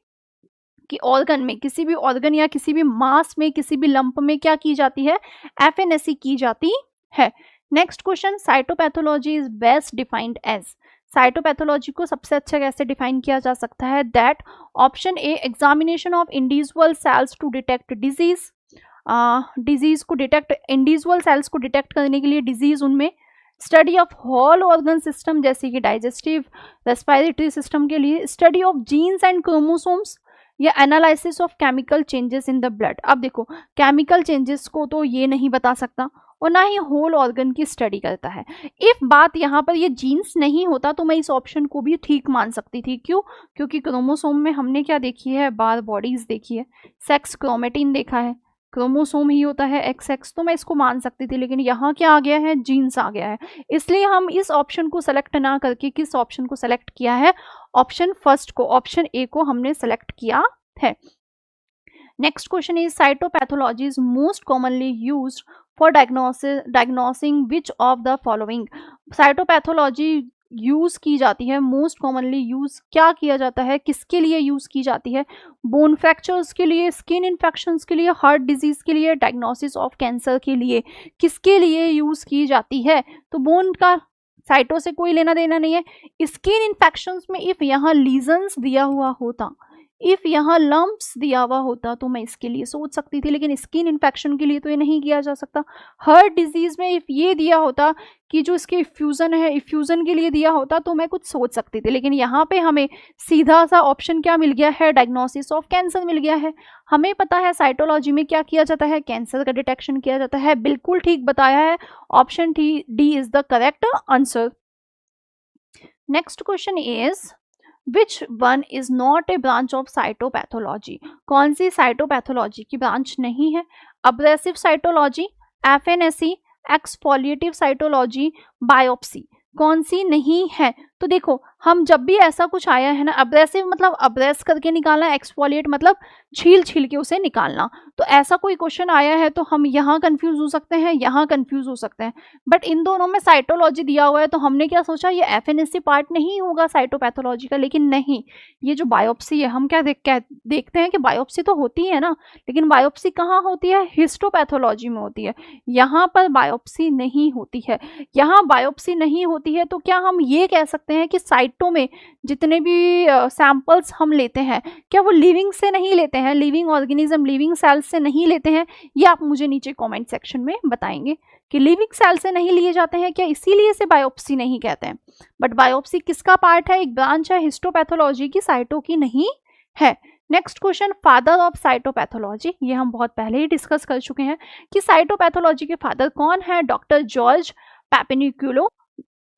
कि ऑर्गन में, किसी भी ऑर्गन या किसी भी मास में, किसी भी लंप में क्या की जाती है, एफएनएसी की जाती है। Next question, cytopathology is best defined as. Cytopathology को सबसे अच्छा कैसे डिफाइन किया जा सकता है? That option A, examination of individual cells to detect disease. Disease को डिटेक्ट, इंडिविजुअल सेल्स को डिटेक्ट करने के लिए डिजीज उनमें। Study of whole organ system जैसे कि डाइजेस्टिव, रेस्पिरेटरी सिस्टम के लिए। Study of genes and chromosomes, या analysis of chemical changes in the blood. अब देखो, केमिकल चेंजेस को तो ये नहीं बता सकता और ना ही होल ऑर्गन की स्टडी करता है। इफ बात यहाँ पर ये जीन्स नहीं होता तो मैं इस ऑप्शन को भी ठीक मान सकती थी। क्यों? क्योंकि क्रोमोसोम में हमने क्या देखी है, बार बॉडीज देखी है, सेक्स क्रोमेटिन देखा है, क्रोमोसोम ही होता है XX, तो मैं इसको मान सकती थी। लेकिन यहाँ क्या आ गया है, जीन्स आ गया है, इसलिए हम इस ऑप्शन को सेलेक्ट ना करके किस ऑप्शन को सेलेक्ट किया है, ऑप्शन फर्स्ट को, ऑप्शन ए को हमने सेलेक्ट किया है। Next question is cytopathology is most commonly used for diagnosing which of the following. Cytopathology use की जाती है, मोस्ट कॉमनली यूज क्या किया जाता है, किसके लिए यूज की जाती है? बोन फ्रैक्चर्स के लिए, स्किन इन्फेक्शंस के लिए, हार्ट डिजीज के लिए, डायग्नोसिस ऑफ कैंसर के लिए, किसके लिए यूज की जाती है? तो बोन का साइटो से कोई लेना देना नहीं है। स्किन इन्फेक्शंस में इफ यहाँ लीजन्स दिया हुआ होता, इफ यहाँ लम्प्स दिया हुआ होता तो मैं इसके लिए सोच सकती थी, लेकिन स्किन इन्फेक्शन के लिए तो ये नहीं किया जा सकता। हार्ट डिजीज में इफ ये दिया होता कि जो इसके इफ्यूजन है, इफ्यूजन के लिए दिया होता तो मैं कुछ सोच सकती थी, लेकिन यहाँ पे हमें सीधा सा ऑप्शन क्या मिल गया है, डायग्नोसिस ऑफ कैंसर मिल गया है। हमें पता है साइटोलॉजी में क्या किया जाता है, कैंसर का डिटेक्शन किया जाता है। बिल्कुल ठीक बताया है, option D is the correct answer. Next question is Which one is not a branch of cytopathology? कौन सी साइटोपैथोलॉजी की ब्रांच नहीं है? Abrasive cytology, FNAC, exfoliative cytology, biopsy, कौन सी नहीं है? तो देखो, हम जब भी ऐसा कुछ आया है ना, अब्रेसिव मतलब अब्रेस करके निकालना, एक्सफोलिएट मतलब छील छील के उसे निकालना, तो ऐसा कोई क्वेश्चन आया है तो हम यहाँ कंफ्यूज हो सकते हैं, यहाँ कंफ्यूज हो सकते हैं। बट इन दोनों में साइटोलॉजी दिया हुआ है तो हमने क्या सोचा, ये एफएनएसी पार्ट नहीं होगा साइटोपैथोलॉजी का, लेकिन नहीं, ये जो बायोप्सी है, हम क्या देखते हैं कि बायोप्सी तो होती है ना, लेकिन बायोप्सी कहाँ होती है, हिस्टोपैथोलॉजी में होती है। यहाँ पर बायोप्सी नहीं होती है। यहाँ बायोप्सी नहीं होती है तो क्या हम ये कह सकते हैं कि साइटों में जितने भी सैंपल्स हम लेते हैं, क्या वो लिविंग से नहीं लेते हैं, लिविंग ऑर्गेनिज्म, लिविंग सेल्स से नहीं लेते हैं? ये आप मुझे नीचे कमेंट सेक्शन में बताएंगे कि लिविंग सेल से नहीं लिए जाते हैं क्या, इसीलिए इसे बायोप्सी नहीं कहते हैं। बट बायोप्सी किसका पार्ट है, एक ब्रांच है हिस्टोपैथोलॉजी की, साइटो की नहीं है। Next question, father of cytopathology, ये हम बहुत पहले ही डिस्कस कर चुके हैं कि साइटोपैथोलॉजी के फादर कौन है। Doctor George Papanicolaou,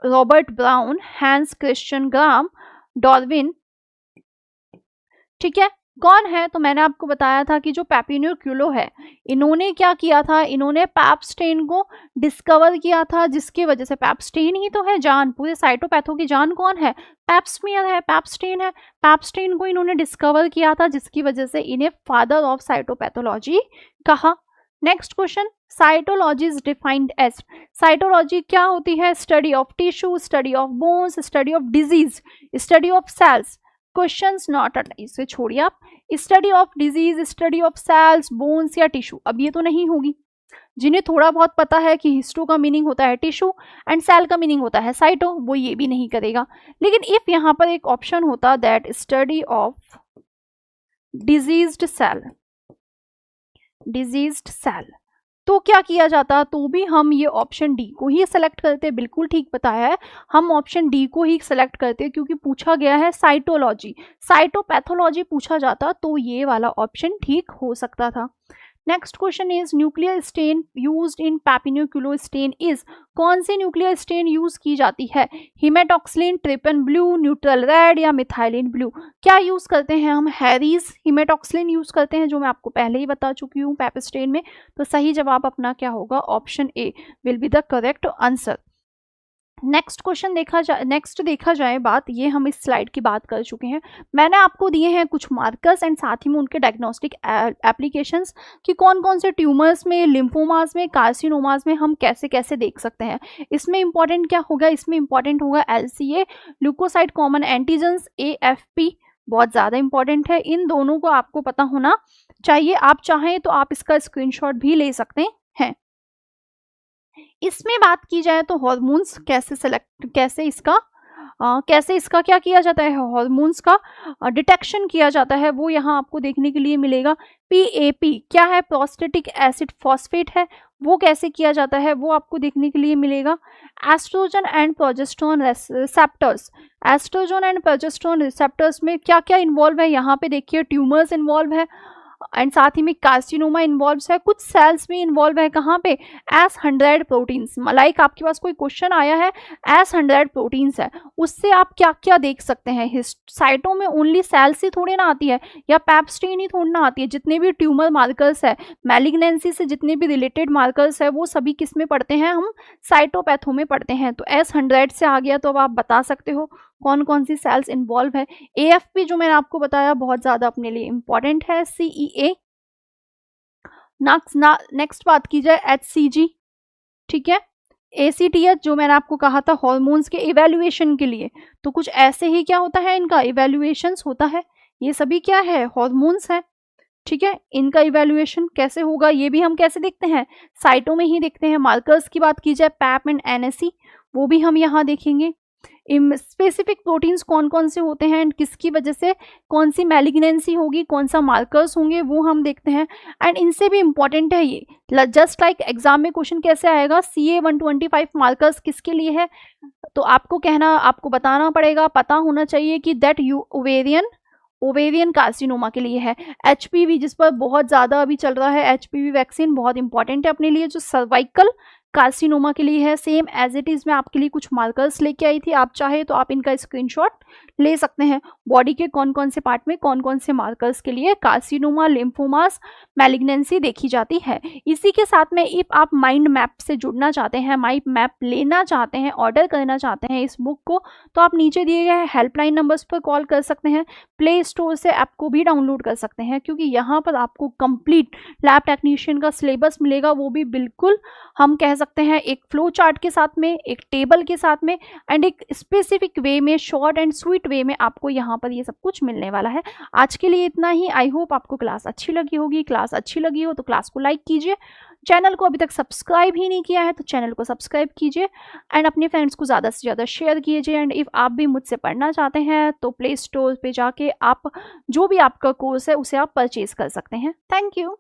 Robert Brown, Hans Christian Gram, Darwin. ठीक है, कौन है? तो मैंने आपको बताया था कि जो पैपिनिकुलो है, इन्होंने क्या किया था, इन्होंने पैप्स्टेन को डिस्कवर किया था, जिसकी वजह से, पैप्स्टेन ही तो है जान, पूरे साइटोपैथो की जान कौन है, पैप्समियर है, पैप्स्टेन है। पैप्स्टेन को इन्होंने डिस्कवर किया था, जिसकी वजह से इन्हें फादर ऑफ साइटोपैथोलॉजी कहा। Next question, cytology is defined as. Cytology क्या होती है? Study of tissue, study of bones, study of disease, study of cells. Questions not, इसे छोड़िए आप। Study of disease, study of cells, bones या tissue, अब ये तो नहीं होगी। जिन्हें थोड़ा बहुत पता है कि हिस्टो का मीनिंग होता है टिश्यू एंड सेल का मीनिंग होता है साइटो, वो ये भी नहीं करेगा। लेकिन इफ यहाँ पर एक ऑप्शन होता that study of diseased cell, diseased cell, तो क्या किया जाता, तो भी हम ये ऑप्शन डी को ही सेलेक्ट करते। बिल्कुल ठीक बताया है, हम ऑप्शन डी को ही सेलेक्ट करते क्योंकि पूछा गया है साइटोलॉजी, साइटोपैथोलॉजी पूछा जाता तो ये वाला ऑप्शन ठीक हो सकता था। Next question is nuclear stain used in Papanicolaou stain is. कौन सी न्यूक्लियर स्टेन यूज की जाती है? Haematoxylin, trypan blue, neutral red या मिथाइलिन ब्लू। क्या यूज करते हैं हम? हैरीज हिमेटॉक्सिलिन यूज करते हैं, जो मैं आपको पहले ही बता चुकी हूँ पैपिस्टेन में। तो सही जवाब अपना क्या होगा, option A will be the correct answer. Next question देखा जाए बात, ये हम इस स्लाइड की बात कर चुके हैं। मैंने आपको दिए हैं कुछ मार्कर्स एंड साथ ही में उनके डायग्नोस्टिक एप्लीकेशंस कि कौन कौन से ट्यूमर्स में, लिम्फोमास में, कार्सिनोमास में हम कैसे कैसे देख सकते हैं। इसमें इंपॉर्टेंट क्या होगा, इसमें इंपॉर्टेंट होगा LCA, leukocyte common antigens, AFP, बहुत ज़्यादा इंपॉर्टेंट है। इन दोनों को आपको पता होना चाहिए। आप चाहें तो आप इसका स्क्रीनशॉट भी ले सकते हैं। इसमें बात की जाए तो हॉर्मोन्स कैसे इसका क्या किया जाता है, हॉर्मोन्स का डिटेक्शन किया जाता है, वो यहाँ आपको देखने के लिए मिलेगा। PAP क्या है, प्रोस्टेटिक एसिड फॉस्फेट है, वो कैसे किया जाता है वो आपको देखने के लिए मिलेगा। Oestrogen and progesterone receptors, oestrogen and progesterone receptors में क्या क्या इन्वॉल्व है, यहाँ पे देखिए ट्यूमर्स इन्वॉल्व है एंड साथ ही में कार्सिनोमा इन्वॉल्व है, कुछ सेल्स भी इन्वॉल्व है कहाँ पे, S100 प्रोटीन्स। लाइक आपके पास कोई क्वेश्चन आया है S100 प्रोटीन्स है, उससे आप क्या क्या देख सकते हैं। साइटों में ओनली सेल्स ही थोड़ी ना आती है या पैप्स्टीन ही थोड़ी ना आती है, जितने भी ट्यूमर मार्कर्स है, मैलिग्नेंसी से जितने भी रिलेटेड मार्कर्स है वो सभी किस में पढ़ते हैं, हम साइटोपैथो में पढ़ते हैं। तो S100 से आ गया तो अब आप बता सकते हो कौन कौन सी सेल्स इन्वॉल्व है। AFP जो मैंने आपको बताया बहुत ज़्यादा अपने लिए इंपॉर्टेंट है। CEA, नेक्स्ट बात की जाए HCG, ठीक है। ACTH जो मैंने आपको कहा था हॉर्मोन्स के इवैल्यूएशन के लिए, तो कुछ ऐसे ही क्या होता है, इनका इवैल्यूएशंस होता है। ये सभी क्या है, हॉर्मोन्स है, ठीक है। इनका इवैल्यूएशन कैसे होगा, ये भी हम कैसे देखते हैं, साइटों में ही देखते हैं। मार्कर्स की बात की जाए पैप एंड NSE, वो भी हम यहाँ देखेंगे। स्पेसिफिक प्रोटीन्स कौन कौन से होते हैं एंड किसकी वजह से कौन सी मैलिग्नेंसी होगी, कौन सा मार्कर्स होंगे, वो हम देखते हैं। एंड इनसे भी इंपॉर्टेंट है ये, जस्ट लाइक एग्जाम में क्वेश्चन कैसे आएगा, CA-125 मार्कर्स किसके लिए है, तो आपको बताना पड़ेगा, पता होना चाहिए कि दैट ओवेरियन कार्सिनोमा के लिए है। HPV जिस पर बहुत ज़्यादा अभी चल रहा है, HPV वैक्सीन बहुत इंपॉर्टेंट है अपने लिए, जो सर्वाइकल कार्सिनोमा के लिए है। सेम एज इट इज़ मैं आपके लिए कुछ मार्कर्स लेके आई थी, आप चाहे तो आप इनका स्क्रीनशॉट ले सकते हैं। बॉडी के कौन कौन से पार्ट में कौन कौन से मार्कर्स के लिए कार्सिनोमा, लिम्फोमास, मैलिग्नेंसी देखी जाती है। इसी के साथ में इफ आप माइंड मैप से जुड़ना चाहते हैं, माइंड मैप लेना चाहते हैं, ऑर्डर करना चाहते हैं इस बुक को, तो आप नीचे दिए गए हेल्पलाइन नंबर्स पर कॉल कर सकते हैं। प्ले स्टोर से ऐप को भी डाउनलोड कर सकते हैं, क्योंकि यहाँ पर आपको कंप्लीट लैब टेक्नीशियन का सिलेबस मिलेगा, वो भी बिल्कुल हम कह सकते हैं एक फ्लो चार्ट के साथ में, एक टेबल के साथ में एंड एक स्पेसिफिक वे में, शॉर्ट एंड स्वीट वे में आपको यहाँ पर ये सब कुछ मिलने वाला है। आज के लिए इतना ही। आई होप आपको क्लास अच्छी लगी होगी। क्लास अच्छी लगी हो तो क्लास को लाइक कीजिए, चैनल को अभी तक सब्सक्राइब ही नहीं किया है तो चैनल को सब्सक्राइब कीजिए एंड अपने फ्रेंड्स को ज़्यादा से ज़्यादा शेयर कीजिए। एंड इफ़ आप भी मुझसे पढ़ना चाहते हैं तो प्ले स्टोर पे जाके आप जो भी आपका कोर्स है उसे आप परचेज कर सकते हैं। Thank you.